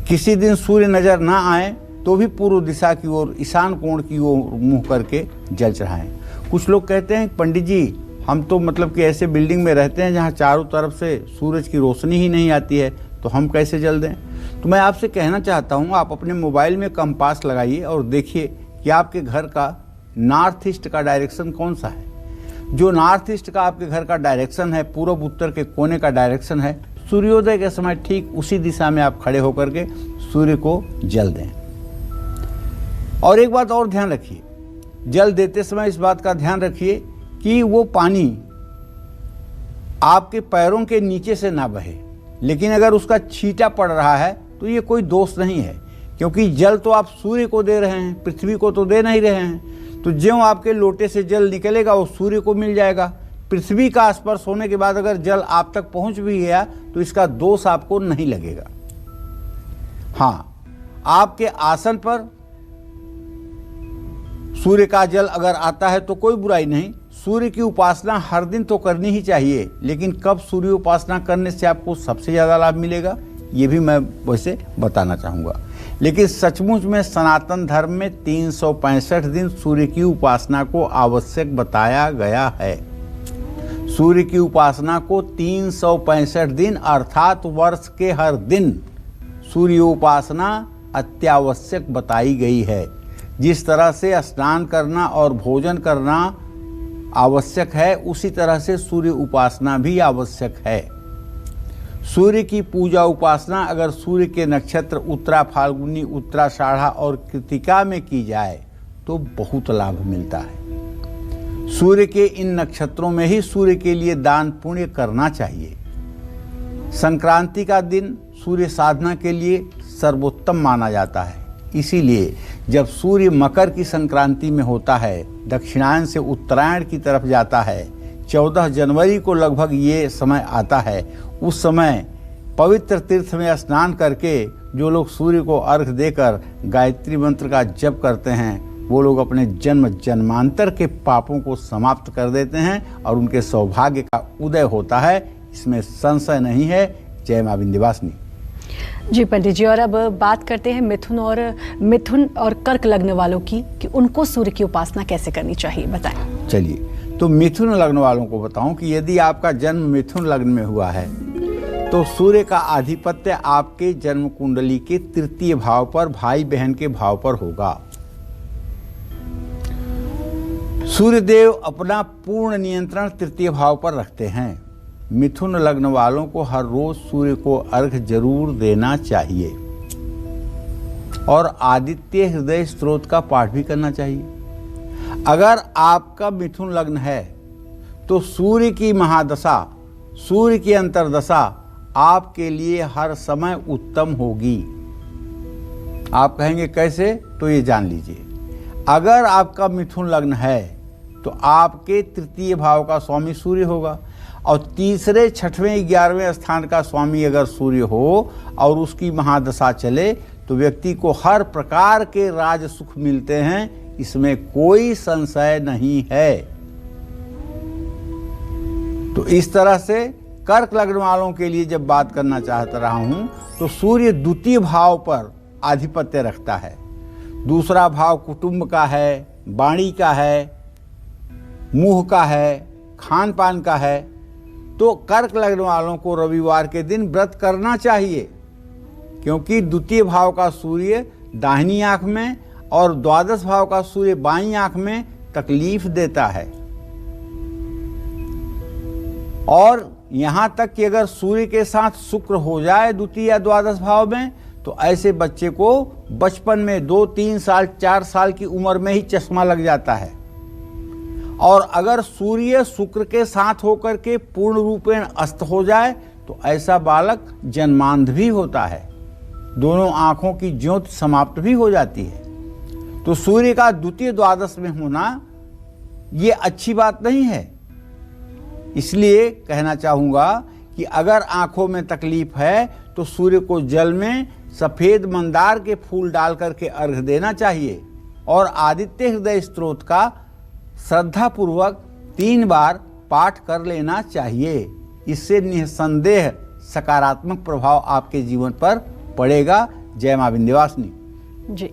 किसी दिन सूर्य नजर ना आए तो भी पूर्व दिशा की ओर, ईशान कोण की ओर मुंह करके जल चढ़ाएं। कुछ लोग कहते हैं पंडित जी हम तो मतलब कि ऐसे बिल्डिंग में रहते हैं जहाँ चारों तरफ से सूरज की रोशनी ही नहीं आती है, तो हम कैसे जल दें? तो मैं आपसे कहना चाहता हूँ, आप अपने मोबाइल में कंपास लगाइए और देखिए कि आपके घर का नॉर्थ ईस्ट का डायरेक्शन कौन सा है। जो नॉर्थ ईस्ट का आपके घर का डायरेक्शन है, पूर्व उत्तर के कोने का डायरेक्शन है, सूर्योदय के समय ठीक उसी दिशा में आप खड़े होकर के सूर्य को जल दें। और एक बात और ध्यान रखिए, जल देते समय इस बात का ध्यान रखिए कि वो पानी आपके पैरों के नीचे से ना बहे, लेकिन अगर उसका छींटा पड़ रहा है तो ये कोई दोष नहीं है, क्योंकि जल तो आप सूर्य को दे रहे हैं, पृथ्वी को तो दे नहीं रहे हैं। तो ज्यों आपके लोटे से जल निकलेगा वो सूर्य को मिल जाएगा। पृथ्वी का स्पर्श होने के बाद अगर जल आप तक पहुंच भी गया तो इसका दोष आपको नहीं लगेगा। हाँ, आपके आसन पर सूर्य का जल अगर आता है तो कोई बुराई नहीं। सूर्य की उपासना हर दिन तो करनी ही चाहिए, लेकिन कब सूर्य उपासना करने से आपको सबसे ज़्यादा लाभ मिलेगा ये भी मैं वैसे बताना चाहूँगा। लेकिन सचमुच में सनातन धर्म में 365 दिन सूर्य की उपासना को आवश्यक बताया गया है। सूर्य की उपासना को 365 दिन अर्थात वर्ष के हर दिन सूर्य उपासना अत्यावश्यक बताई गई है। जिस तरह से स्नान करना और भोजन करना आवश्यक है, उसी तरह से सूर्य उपासना भी आवश्यक है। सूर्य की पूजा उपासना अगर सूर्य के नक्षत्र उत्तरा, फाल्गुनी, उत्तराषाढ़ा और कृतिका में की जाए तो बहुत लाभ मिलता है। सूर्य के इन नक्षत्रों में ही सूर्य के लिए दान पुण्य करना चाहिए। संक्रांति का दिन सूर्य साधना के लिए सर्वोत्तम माना जाता है। इसीलिए जब सूर्य मकर की संक्रांति में होता है, दक्षिणायन से उत्तरायण की तरफ जाता है, 14 जनवरी को लगभग ये समय आता है, उस समय पवित्र तीर्थ में स्नान करके जो लोग सूर्य को अर्घ देकर गायत्री मंत्र का जप करते हैं, वो लोग अपने जन्म जन्मांतर के पापों को समाप्त कर देते हैं और उनके सौभाग्य का उदय होता है। इसमें संशय नहीं है। जय मां विंध्यवासिनी। जी पंडित जी, और अब बात करते हैं मिथुन और कर्क लग्न वालों की कि उनको सूर्य की उपासना कैसे करनी चाहिए, बताएं। चलिए, तो मिथुन लग्न वालों को बताऊं कि यदि आपका जन्म मिथुन लग्न में हुआ है तो सूर्य का आधिपत्य आपके जन्म कुंडली के तृतीय भाव पर, भाई बहन के भाव पर होगा। सूर्यदेव अपना पूर्ण नियंत्रण तृतीय भाव पर रखते हैं। मिथुन लग्न वालों को हर रोज सूर्य को अर्घ जरूर देना चाहिए और आदित्य हृदय स्तोत्र का पाठ भी करना चाहिए। अगर आपका मिथुन लग्न है तो सूर्य की महादशा, सूर्य की अंतर्दशा आपके लिए हर समय उत्तम होगी। आप कहेंगे कैसे, तो ये जान लीजिए। अगर आपका मिथुन लग्न है तो आपके तृतीय भाव का स्वामी सूर्य होगा और तीसरे, छठवें, 11वें स्थान का स्वामी अगर सूर्य हो और उसकी महादशा चले तो व्यक्ति को हर प्रकार के राज सुख मिलते हैं, इसमें कोई संशय नहीं है। तो इस तरह से कर्क लग्न वालों के लिए जब बात करना चाहता रहा हूं तो सूर्य द्वितीय भाव पर आधिपत्य रखता है। दूसरा भाव कुटुंब का है, वाणी का है, मुंह का है, खान पान का है। तो कर्क लग्न वालों को रविवार के दिन व्रत करना चाहिए, क्योंकि द्वितीय भाव का सूर्य दाहिनी आंख में और द्वादश भाव का सूर्य बाईं आंख में तकलीफ देता है। और यहां तक कि अगर सूर्य के साथ शुक्र हो जाए द्वितीय या द्वादश भाव में तो ऐसे बच्चे को बचपन में 2, 3 साल, 4 साल की उम्र में ही चश्मा लग जाता है। और अगर सूर्य शुक्र के साथ होकर के पूर्ण रूपेण अस्त हो जाए तो ऐसा बालक जन्मांध भी होता है, दोनों आंखों की ज्योति समाप्त भी हो जाती है। तो सूर्य का द्वितीय द्वादश में होना ये अच्छी बात नहीं है। इसलिए कहना चाहूंगा कि अगर आंखों में तकलीफ है तो सूर्य को जल में सफेद मंदार के फूल डाल करके अर्घ देना चाहिए और आदित्य हृदय स्तोत्र का श्रद्धा पूर्वक 3 बार पाठ कर लेना चाहिए। इससे निसंदेह सकारात्मक प्रभाव आपके जीवन पर पड़ेगा। जय मां विंध्यवासिनी। जी,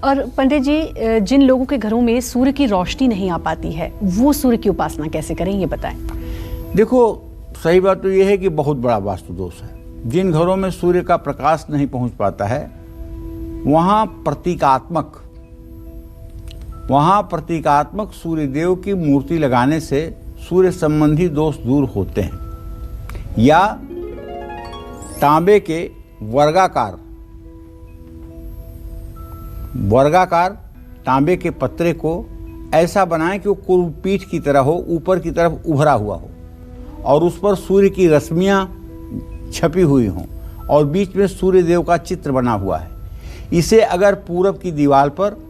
और पंडित जी, जिन लोगों के घरों में सूर्य की रोशनी नहीं आ पाती है वो सूर्य की उपासना कैसे करें, ये बताएं। देखो, सही बात तो यह है कि बहुत बड़ा वास्तु दोष है। जिन घरों में सूर्य का प्रकाश नहीं पहुंच पाता है वहां प्रतीकात्मक सूर्य देव की मूर्ति लगाने से सूर्य संबंधी दोष दूर होते हैं। या तांबे के वर्गाकार तांबे के पत्रे को ऐसा बनाएं कि वो कुर्म पीठ की तरह हो, ऊपर की तरफ उभरा हुआ हो और उस पर सूर्य की रश्मियां छपी हुई हों और बीच में सूर्य देव का चित्र बना हुआ है। इसे अगर पूरब की दीवार पर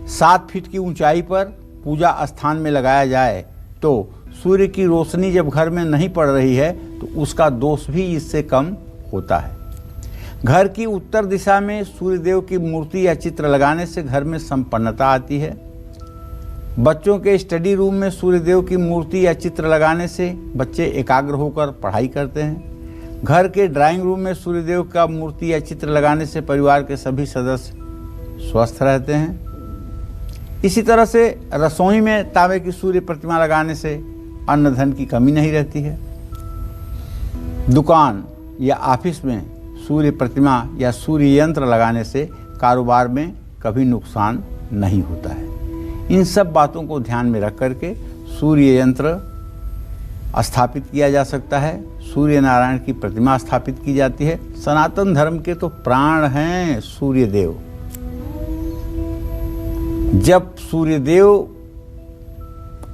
7 फीट की ऊंचाई पर पूजा स्थान में लगाया जाए तो सूर्य की रोशनी जब घर में नहीं पड़ रही है तो उसका दोष भी इससे कम होता है। घर की उत्तर दिशा में सूर्य देव की मूर्ति या चित्र लगाने से घर में संपन्नता आती है। बच्चों के स्टडी रूम में सूर्य देव की मूर्ति या चित्र लगाने से बच्चे एकाग्र होकर पढ़ाई करते हैं। घर के ड्राइंग रूम में सूर्य देव का मूर्ति या चित्र लगाने से परिवार के सभी सदस्य स्वस्थ रहते हैं। इसी तरह से रसोई में तांबे की सूर्य प्रतिमा लगाने से अन्न धन की कमी नहीं रहती है। दुकान या ऑफिस में सूर्य प्रतिमा या सूर्य यंत्र लगाने से कारोबार में कभी नुकसान नहीं होता है। इन सब बातों को ध्यान में रख करके सूर्य यंत्र स्थापित किया जा सकता है। सूर्य नारायण की प्रतिमा स्थापित की जाती है। सनातन धर्म के तो प्राण हैं सूर्य देव। जब सूर्य देव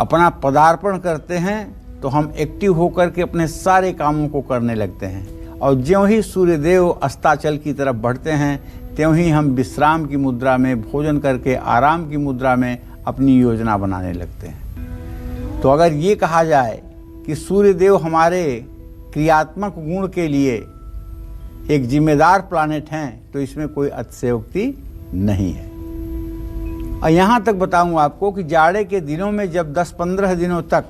अपना पदार्पण करते हैं तो हम एक्टिव होकर के अपने सारे कामों को करने लगते हैं और ज्यों ही सूर्य देव अस्ताचल की तरफ बढ़ते हैं त्यों ही हम विश्राम की मुद्रा में, भोजन करके आराम की मुद्रा में अपनी योजना बनाने लगते हैं। तो अगर ये कहा जाए कि सूर्य देव हमारे क्रियात्मक गुण के लिए एक जिम्मेदार प्लानेट हैं तो इसमें कोई अतिशयोक्ति नहीं है। और यहाँ तक बताऊँ आपको कि जाड़े के दिनों में जब 10-15 दिनों तक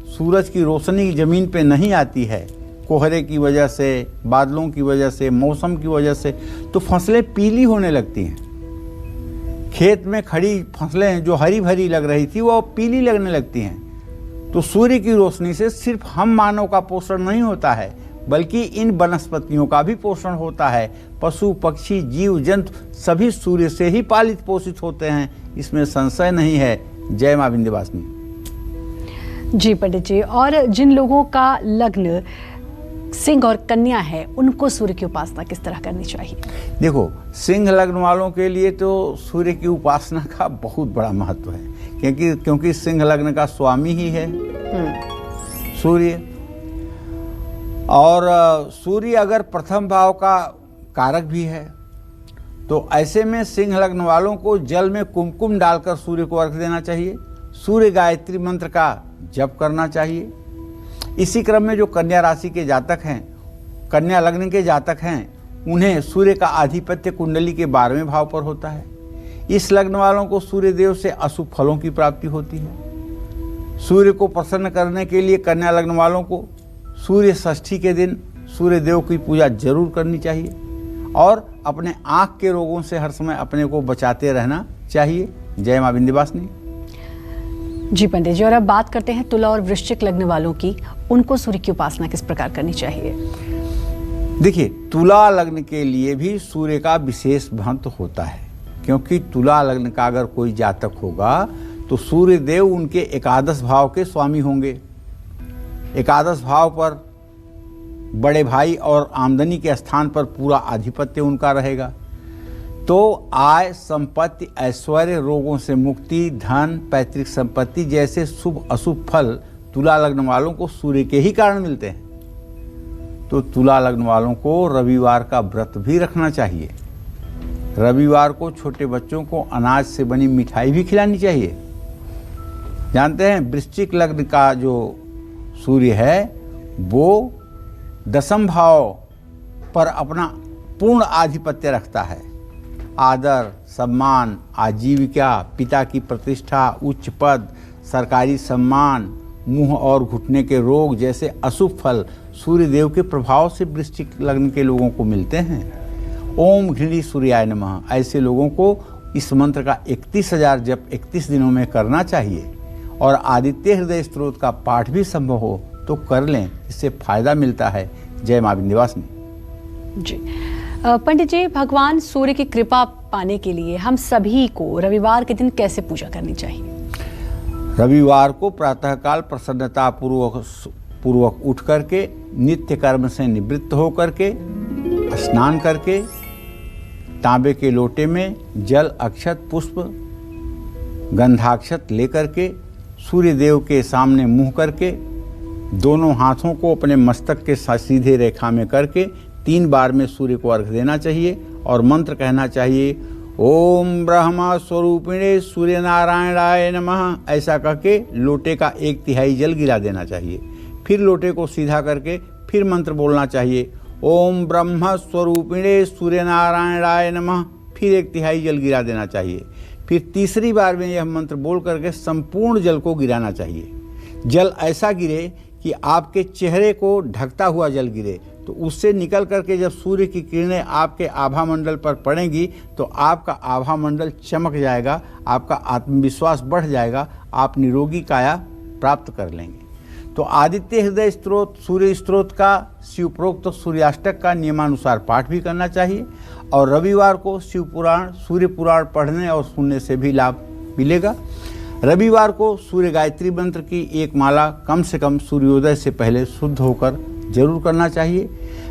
सूरज की रोशनी ज़मीन पे नहीं आती है, कोहरे की वजह से, बादलों की वजह से, मौसम की वजह से, तो फसलें पीली होने लगती हैं। खेत में खड़ी फसलें जो हरी भरी लग रही थी वो पीली लगने लगती हैं। तो सूर्य की रोशनी से सिर्फ हम मानव का पोषण नहीं होता है, बल्कि इन वनस्पतियों का भी पोषण होता है। पशु पक्षी जीव जंतु सभी सूर्य से ही पालित पोषित होते हैं, इसमें संशय नहीं है। जय मां विंध्यवासिनी। जी पंडित जी, और जिन लोगों का लग्न सिंह और कन्या है उनको सूर्य की उपासना किस तरह करनी चाहिए? देखो, सिंह लग्न वालों के लिए तो सूर्य की उपासना का बहुत बड़ा महत्व है, क्योंकि सिंह लग्न का स्वामी ही है सूर्य। और सूर्य अगर प्रथम भाव का कारक भी है, तो ऐसे में सिंह लग्न वालों को जल में कुमकुम डालकर सूर्य को अर्घ देना चाहिए। सूर्य गायत्री मंत्र का जप करना चाहिए। इसी क्रम में जो कन्या राशि के जातक हैं, कन्या लग्न के जातक हैं, उन्हें सूर्य का आधिपत्य कुंडली के 12वें भाव पर होता है। इस लग्न वालों को सूर्य देव से अशुभ फलों की प्राप्ति होती है। सूर्य को प्रसन्न करने के लिए कन्या लग्न वालों को सूर्य षष्ठी के दिन सूर्य देव की पूजा जरूर करनी चाहिए और अपने आँख के रोगों से हर समय अपने को बचाते रहना चाहिए। जय मां विंध्यवासिनी। जी पंडित जी, और अब बात करते हैं तुला और वृश्चिक लग्न वालों की। उनको सूर्य की उपासना किस प्रकार करनी चाहिए? देखिए, तुला लग्न के लिए भी सूर्य का विशेष महत्व होता है, क्योंकि तुला लग्न का अगर कोई जातक होगा तो सूर्य देव उनके एकादश भाव के स्वामी होंगे। एकादश भाव पर बड़े भाई और आमदनी के स्थान पर पूरा आधिपत्य उनका रहेगा। तो आय, संपत्ति, ऐश्वर्य, रोगों से मुक्ति, धन, पैतृक संपत्ति जैसे शुभ अशुभ फल तुला लग्न वालों को सूर्य के ही कारण मिलते हैं। तो तुला लग्न वालों को रविवार का व्रत भी रखना चाहिए। रविवार को छोटे बच्चों को अनाज से बनी मिठाई भी खिलानी चाहिए। जानते हैं, वृश्चिक लग्न का जो सूर्य है वो 10वें भाव पर अपना पूर्ण आधिपत्य रखता है। आदर, सम्मान, आजीविका, पिता की प्रतिष्ठा, उच्च पद, सरकारी सम्मान, मुंह और घुटने के रोग जैसे अशुभ फल सूर्य देव के प्रभाव से वृश्चिक लग्न के लोगों को मिलते हैं। ओम घृणी सूर्याय नमः ऐसे लोगों को इस मंत्र का 31,000 जप 31 दिनों में करना चाहिए और आदित्य हृदय स्तोत्र का पाठ भी संभव हो तो कर लें, इससे फायदा मिलता है। जय मां विंध्यवासिनी। जी पंडित जी, भगवान सूर्य की कृपा पाने के लिए हम सभी को रविवार के दिन कैसे पूजा करनी चाहिए? रविवार को प्रातःकाल प्रसन्नता पूर्वक उठ करके नित्य कर्म से निवृत्त होकर के स्नान करके तांबे के लोटे में जल, अक्षत, पुष्प, गंधाक्षत लेकर के सूर्य देव के सामने मुंह करके दोनों हाथों को अपने मस्तक के साथ सीधे रेखा में करके 3 बार में सूर्य को अर्घ देना चाहिए और मंत्र कहना चाहिए, ओम ब्रह्म स्वरूपिणे सूर्य नारायणाय नमः। ऐसा करके लोटे का 1/3 जल गिरा देना चाहिए। फिर लोटे को सीधा करके फिर मंत्र बोलना चाहिए, ओम ब्रह्म स्वरूपिणे सूर्य नारायणाय नमः। फिर 1/3 जल गिरा देना चाहिए। फिर तीसरी बार में यह मंत्र बोल करके संपूर्ण जल को गिराना चाहिए। जल ऐसा गिरे कि आपके चेहरे को ढकता हुआ जल गिरे, तो उससे निकल करके जब सूर्य की किरणें आपके आभा मंडल पर पड़ेंगी तो आपका आभा मंडल चमक जाएगा, आपका आत्मविश्वास बढ़ जाएगा, आप निरोगी काया प्राप्त कर लेंगे। तो आदित्य हृदय स्तोत्र, सूर्य स्तोत्र का शिवप्रोक्त सूर्याष्टक का नियमानुसार पाठ भी करना चाहिए और रविवार को शिव पुराण, सूर्य पुराण पढ़ने और सुनने से भी लाभ मिलेगा। रविवार को सूर्य गायत्री मंत्र की एक माला कम से कम सूर्योदय से पहले शुद्ध होकर जरूर करना चाहिए।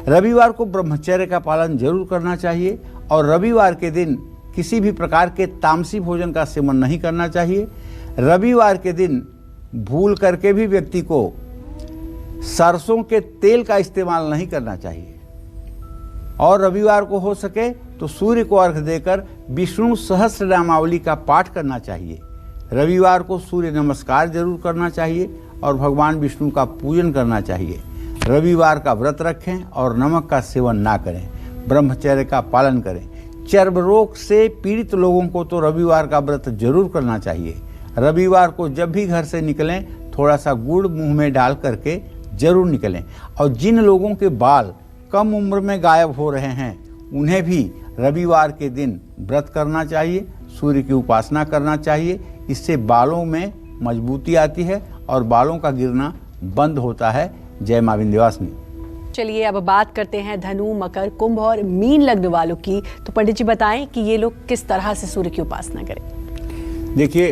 रविवार को ब्रह्मचर्य का पालन जरूर करना चाहिए और रविवार के दिन किसी भी प्रकार के तामसी भोजन का सेवन नहीं करना चाहिए। रविवार के दिन भूल करके भी व्यक्ति को सरसों के तेल का इस्तेमाल नहीं करना चाहिए और रविवार को हो सके तो सूर्य को अर्घ देकर विष्णु सहस्त्र नामावली का पाठ करना चाहिए। रविवार को सूर्य नमस्कार जरूर करना चाहिए और भगवान विष्णु का पूजन करना चाहिए। रविवार का व्रत रखें और नमक का सेवन ना करें, ब्रह्मचर्य का पालन करें। चर्म रोग से पीड़ित लोगों को तो रविवार का व्रत जरूर करना चाहिए। रविवार को जब भी घर से निकलें थोड़ा सा गुड़ मुंह में डाल करके जरूर निकलें। और जिन लोगों के बाल कम उम्र में गायब हो रहे हैं उन्हें भी रविवार के दिन व्रत करना चाहिए, सूर्य की उपासना करना चाहिए। इससे बालों में मजबूती आती है और बालों का गिरना बंद होता है। जय मां विंध्यवासिनी। चलिए अब बात करते हैं धनु, मकर, कुंभ और मीन लग्न वालों की। तो पंडित जी बताएं कि ये लोग किस तरह से सूर्य की उपासना करें। देखिए,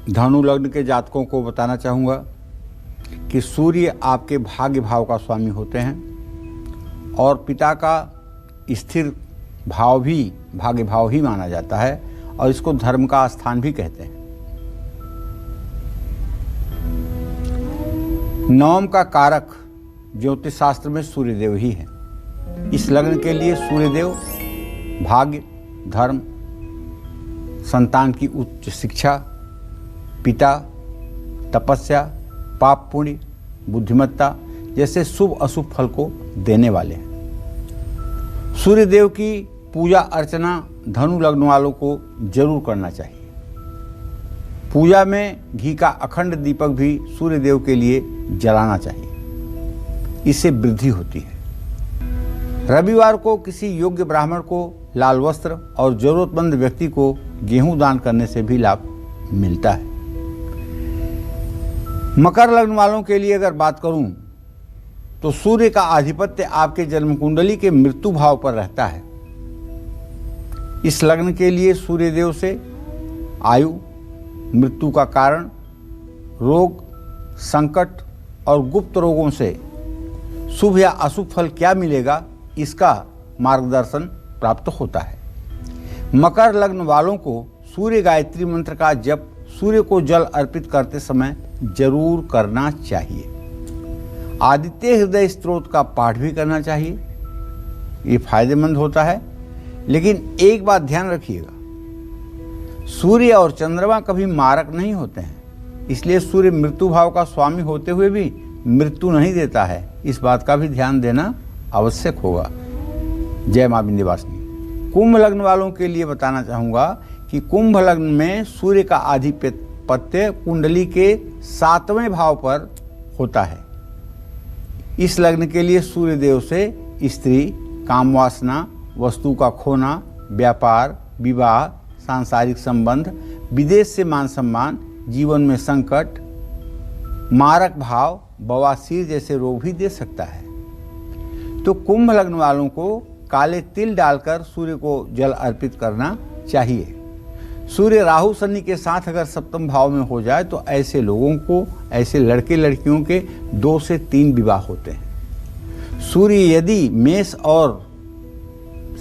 धनु लग्न के जातकों को बताना चाहूँगा कि सूर्य आपके भाग्य भाव का स्वामी होते हैं और पिता का स्थिर भाव भी भाग्य भाव ही माना जाता है और इसको धर्म का स्थान भी कहते हैं। नवम का कारक ज्योतिष शास्त्र में सूर्यदेव ही है। इस लग्न के लिए सूर्यदेव भाग्य, धर्म, संतान की उच्च शिक्षा, पिता, तपस्या, पाप पुण्य, बुद्धिमत्ता जैसे शुभ अशुभ फल को देने वाले हैं। सूर्यदेव की पूजा अर्चना धनु लग्न वालों को जरूर करना चाहिए। पूजा में घी का अखंड दीपक भी सूर्यदेव के लिए जलाना चाहिए, इससे वृद्धि होती है। रविवार को किसी योग्य ब्राह्मण को लाल वस्त्र और जरूरतमंद व्यक्ति को गेहूं दान करने से भी लाभ मिलता है। मकर लग्न वालों के लिए अगर बात करूं तो सूर्य का आधिपत्य आपके जन्म कुंडली के मृत्यु भाव पर रहता है। इस लग्न के लिए सूर्यदेव से आयु, मृत्यु का कारण, रोग, संकट और गुप्त रोगों से शुभ या अशुभ फल क्या मिलेगा, इसका मार्गदर्शन प्राप्त होता है। मकर लग्न वालों को सूर्य गायत्री मंत्र का जप सूर्य को जल अर्पित करते समय जरूर करना चाहिए। आदित्य हृदय स्तोत्र का पाठ भी करना चाहिए, ये फायदेमंद होता है। लेकिन एक बात ध्यान रखिएगा, सूर्य और चंद्रमा कभी मारक नहीं होते हैं, इसलिए सूर्य मृत्यु भाव का स्वामी होते हुए भी मृत्यु नहीं देता है। इस बात का भी ध्यान देना आवश्यक होगा। जय मां विंध्यवासिनी। कुंभ लग्न वालों के लिए बताना चाहूँगा कि कुंभ लग्न में सूर्य का आधिपत्य कुंडली के 7वें भाव पर होता है। इस लग्न के लिए सूर्यदेव से स्त्री, काम वासना, वस्तु का खोना, व्यापार, विवाह, सांसारिक संबंध, विदेश से मान सम्मान, जीवन में संकट, मारक भाव, बवासीर जैसे रोग भी दे सकता है। तो कुंभ लग्न वालों को काले तिल डालकर सूर्य को जल अर्पित करना चाहिए। सूर्य राहु शनि के साथ अगर सप्तम भाव में हो जाए तो ऐसे लोगों को, ऐसे लड़के लड़कियों के 2 से 3 विवाह होते हैं। सूर्य यदि मेष और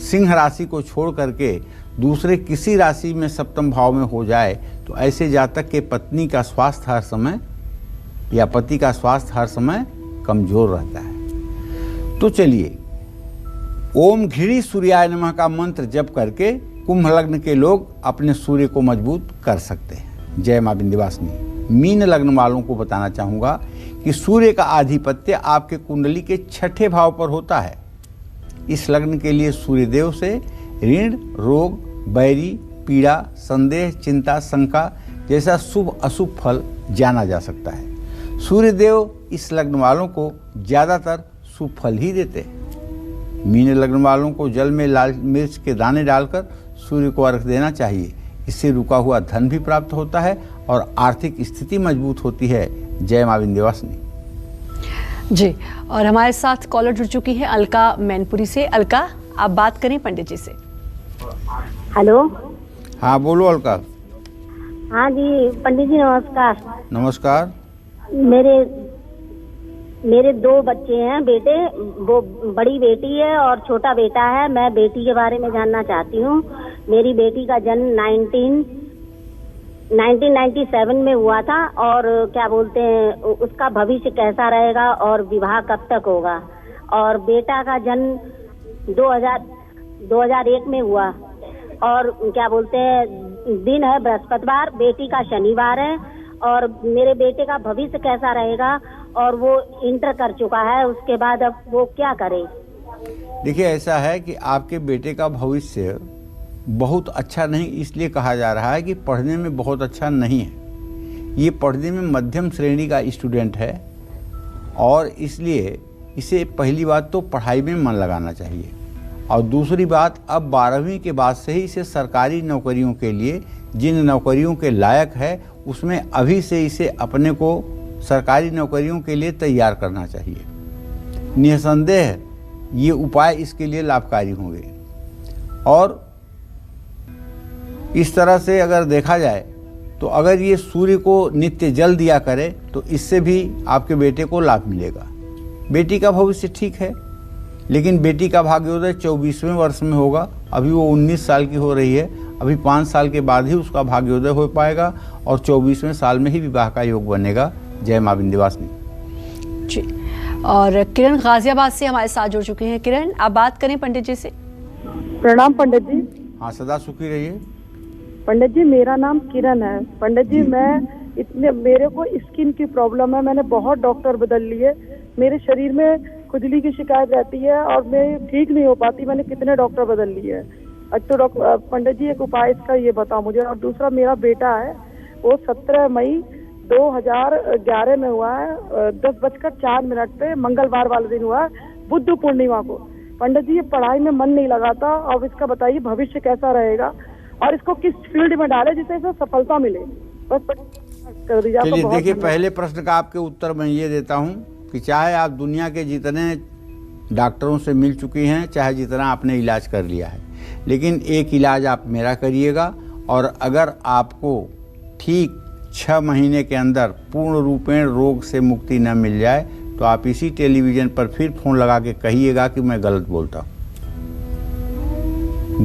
सिंह राशि को छोड़ करके दूसरे किसी राशि में सप्तम भाव में हो जाए तो ऐसे जातक के पत्नी का स्वास्थ्य हर समय या पति का स्वास्थ्य हर समय कमजोर रहता है। तो चलिए, ओम घृणी सूर्याय नमः का मंत्र जप करके कुंभ लग्न के लोग अपने सूर्य को मजबूत कर सकते हैं। जय मां विंध्यवासिनी। मीन लग्न वालों को बताना चाहूँगा कि सूर्य का आधिपत्य आपके कुंडली के 6ठे भाव पर होता है। इस लग्न के लिए सूर्यदेव से ऋण, रोग, बैरी, पीड़ा, संदेह, चिंता, शंका जैसा शुभ अशुभ फल जाना जा सकता है। सूर्यदेव इस लग्न वालों को ज़्यादातर शुभ फल ही देते हैं। मीन लग्न वालों को जल में लाल मिर्च के दाने डालकर सूर्य को अर्घ देना चाहिए। इससे रुका हुआ धन भी प्राप्त होता है और आर्थिक स्थिति मजबूत होती है। जय मां विंध्यवासिनी। जी, और हमारे साथ कॉलर जुड़ चुकी है अलका मैनपुरी से। अलका, आप बात करें पंडित जी से। हेलो। हाँ बोलो अलका। हाँ जी पंडित जी नमस्कार। नमस्कार। मेरे 2 बच्चे हैं बेटे, वो बड़ी बेटी है और छोटा बेटा है। मैं बेटी के बारे में जानना चाहती हूँ। मेरी बेटी का जन्म 1997 में हुआ था और क्या बोलते हैं उसका भविष्य कैसा रहेगा और विवाह कब तक होगा। और बेटा का जन्म 2001 में हुआ और क्या बोलते हैं दिन है बृहस्पतिवार, बेटी का शनिवार है। और मेरे बेटे का भविष्य कैसा रहेगा और वो इंटर कर चुका है, उसके बाद अब वो क्या करे। देखिए, ऐसा है कि आपके बेटे का भविष्य बहुत अच्छा नहीं इसलिए कहा जा रहा है कि पढ़ने में बहुत अच्छा नहीं है। ये पढ़ने में मध्यम श्रेणी का स्टूडेंट है और इसलिए इसे पहली बात तो पढ़ाई में मन लगाना चाहिए, और दूसरी बात अब 12वीं के बाद से ही इसे सरकारी नौकरियों के लिए, जिन नौकरियों के लायक है उसमें अभी से इसे अपने को सरकारी नौकरियों के लिए तैयार करना चाहिए। निसंदेह ये उपाय इसके लिए लाभकारी होंगे। और इस तरह से अगर देखा जाए तो अगर ये सूर्य को नित्य जल दिया करे तो इससे भी आपके बेटे को लाभ मिलेगा। बेटी का भविष्य ठीक है, लेकिन बेटी का भाग्योदय 24वें वर्ष में होगा। अभी वो 19 साल की हो रही है, अभी 5 साल के बाद ही उसका भाग्योदय हो पाएगा और 24वें साल में ही विवाह का योग बनेगा। जय मां विंध्यवासिनी जी। और किरण गाजियाबाद से हमारे साथ जुड़ चुके हैं। किरण, आप बात करें पंडित जी से। प्रणाम पंडित जी। हाँ, सदा सुखी रहिए। पंडित जी, मेरा नाम किरण है। पंडित जी, मेरे को स्किन की प्रॉब्लम है। मैंने बहुत डॉक्टर बदल लिए। मेरे शरीर में खुजली की शिकायत रहती है और मैं ठीक नहीं हो पाती। मैंने कितने डॉक्टर बदल लिए। तो पंडित जी, एक उपाय इसका ये बताओ मुझे। और दूसरा, मेरा बेटा है, वो 17 मई 2011 में हुआ है, 10:04 पे, मंगलवार वाले दिन हुआ है, बुद्ध पूर्णिमा को। पंडित जी, ये पढ़ाई में मन नहीं लगाता, और इसका बताइए भविष्य कैसा रहेगा और इसको किस फील्ड में डाले जिससे इसे सफलता मिले। बस कर दीजिए। चलिए, देखिए, पहले प्रश्न का आपके उत्तर मैं ये देता हूँ कि चाहे आप दुनिया के जितने डॉक्टरों से मिल चुकी हैं, चाहे जितना आपने इलाज कर लिया है, लेकिन एक इलाज आप मेरा करिएगा। और अगर आपको ठीक 6 महीने के अंदर पूर्ण रूपेण रोग से मुक्ति न मिल जाए तो आप इसी टेलीविज़न पर फिर फोन लगा के कहिएगा कि मैं गलत बोलता हूँ।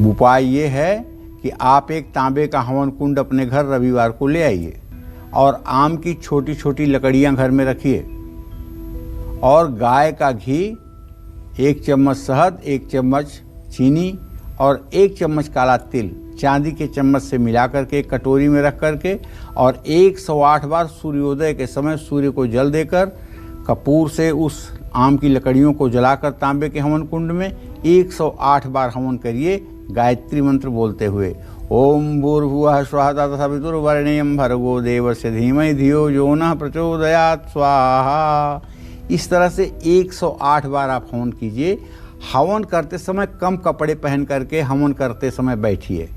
उपाय ये है कि आप एक तांबे का हवन कुंड अपने घर रविवार को ले आइए और आम की छोटी छोटी लकड़ियाँ घर में रखिए और गाय का घी, 1 चम्मच शहद, 1 चम्मच चीनी और 1 चम्मच काला तिल चांदी के चम्मच से मिला करके एक कटोरी में रख करके और 108 बार सूर्योदय के समय सूर्य को जल देकर कपूर से उस आम की लकड़ियों को जलाकर तांबे के हवन कुंड में 108 बार हवन करिए, गायत्री मंत्र बोलते हुए। ओम भूर्भुवः स्वः तत्सवितुर्वरेण्यं भर्गो देवस्य धीमहि धियो यो नः प्रचोदयात् स्वाहा। इस तरह से 108 बार आप हवन कीजिए। हवन करते समय कम कपड़े पहन करके हवन करते समय बैठिए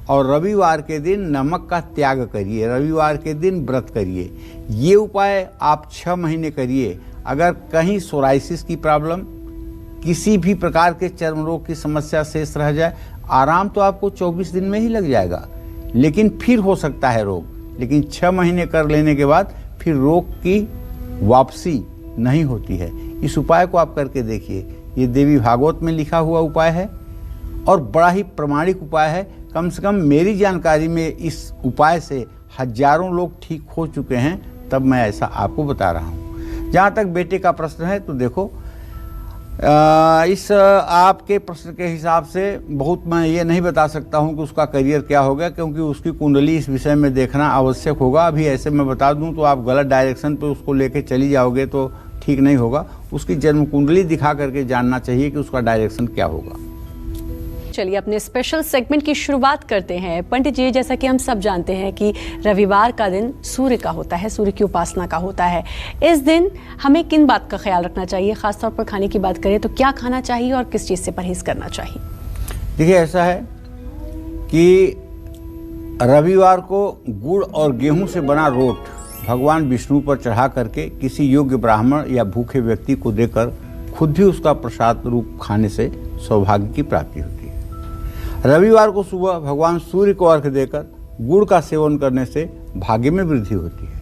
और रविवार के दिन नमक का त्याग करिए, रविवार के दिन व्रत करिए। ये उपाय आप 6 महीने करिए। अगर कहीं सोराइसिस की प्रॉब्लम, किसी भी प्रकार के चर्म रोग की समस्या शेष रह जाए, आराम तो आपको 24 दिन में ही लग जाएगा, लेकिन फिर हो सकता है रोग। लेकिन 6 महीने कर लेने के बाद फिर रोग की वापसी नहीं होती है। इस उपाय को आप करके देखिए। ये देवी भागवत में लिखा हुआ उपाय है और बड़ा ही प्रमाणिक उपाय है। कम से कम मेरी जानकारी में इस उपाय से हजारों लोग ठीक हो चुके हैं, तब मैं ऐसा आपको बता रहा हूँ। जहाँ तक बेटे का प्रश्न है तो देखो, इस आपके प्रश्न के हिसाब से बहुत मैं ये नहीं बता सकता हूँ कि उसका करियर क्या होगा, क्योंकि उसकी कुंडली इस विषय में देखना आवश्यक होगा। अभी ऐसे मैं बता दूँ तो आप गलत डायरेक्शन पे उसको लेके चली जाओगे तो ठीक नहीं होगा। उसकी जन्म कुंडली दिखा करके जानना चाहिए कि उसका डायरेक्शन क्या होगा। चलिए अपने स्पेशल सेगमेंट की शुरुआत करते हैं। पंडित जी, जैसा कि हम सब जानते हैं कि रविवार का दिन सूर्य का होता है, सूर्य की उपासना का होता है। इस दिन हमें किन बात का ख्याल रखना चाहिए? खासतौर पर खाने की बात करें तो क्या खाना चाहिए और किस चीज़ से परहेज करना चाहिए? देखिए, ऐसा है कि रविवार को गुड़ और गेहूं से बना रोट भगवान विष्णु पर चढ़ा करके किसी योग्य ब्राह्मण या भूखे व्यक्ति को देकर खुद भी उसका प्रसाद रूप खाने से सौभाग्य की प्राप्ति होती है। रविवार को सुबह भगवान सूर्य को अर्घ्य देकर गुड़ का सेवन करने से भाग्य में वृद्धि होती है।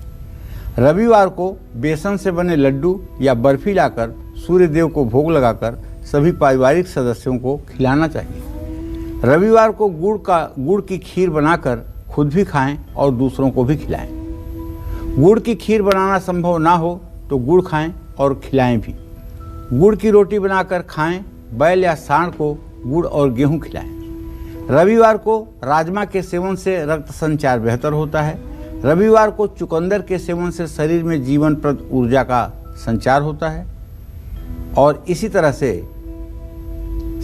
रविवार को बेसन से बने लड्डू या बर्फी लाकर सूर्य देव को भोग लगाकर सभी पारिवारिक सदस्यों को खिलाना चाहिए। रविवार को गुड़ की खीर बनाकर खुद भी खाएं और दूसरों को भी खिलाएं। गुड़ की खीर बनाना संभव ना हो तो गुड़ खाएं और खिलाएं भी। गुड़ की रोटी बनाकर खाएं, बैल या सांड को गुड़ और गेहूं खिलाएं। रविवार को राजमा के सेवन से रक्त संचार बेहतर होता है। रविवार को चुकंदर के सेवन से शरीर में जीवनप्रद ऊर्जा का संचार होता है। और इसी तरह से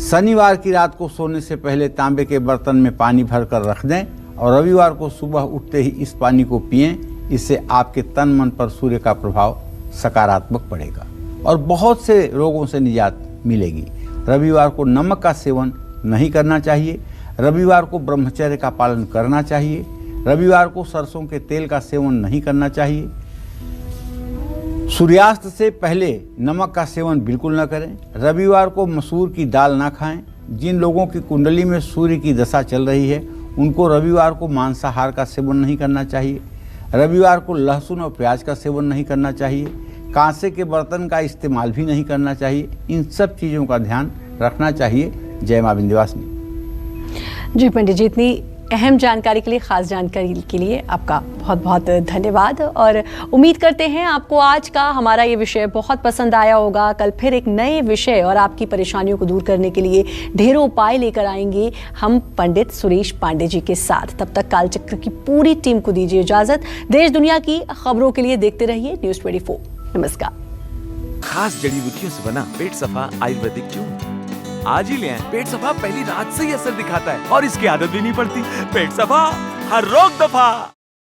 शनिवार की रात को सोने से पहले तांबे के बर्तन में पानी भरकर रख दें और रविवार को सुबह उठते ही इस पानी को पिएं। इससे आपके तन मन पर सूर्य का प्रभाव सकारात्मक पड़ेगा। और बहुत से रोगों से निजात मिलेगी। रविवार को नमक का सेवन नहीं करना चाहिए। रविवार को ब्रह्मचर्य का पालन करना चाहिए। रविवार को सरसों के तेल का सेवन नहीं करना चाहिए। सूर्यास्त से पहले नमक का सेवन बिल्कुल न करें। रविवार को मसूर की दाल ना खाएं। जिन लोगों की कुंडली में सूर्य की दशा चल रही है उनको रविवार को मांसाहार का सेवन नहीं करना चाहिए। रविवार को लहसुन और प्याज का सेवन नहीं करना चाहिए। कांसे के बर्तन का इस्तेमाल भी नहीं करना चाहिए। इन सब चीज़ों का ध्यान रखना चाहिए। जय मां विंध्यवासिनी। जी पंडित जी, इतनी अहम जानकारी के लिए, खास जानकारी के लिए आपका बहुत बहुत धन्यवाद। और उम्मीद करते हैं आपको आज का हमारा ये विषय बहुत पसंद आया होगा। कल फिर एक नए विषय और आपकी परेशानियों को दूर करने के लिए ढेरों उपाय लेकर आएंगे हम पंडित सुरेश पांडे जी के साथ। तब तक कालचक्र की पूरी टीम को दीजिए इजाजत। देश दुनिया की खबरों के लिए देखते रहिए न्यूज़ 24। नमस्कार। खास जड़ी बूटियों से बना पेट सफा आयुर्वेदिक चूर्ण आज ही ले आएं। पेट सफा पहली रात से ही असर दिखाता है और इसकी आदत भी नहीं पड़ती। पेट सफा, हर रोग दफा।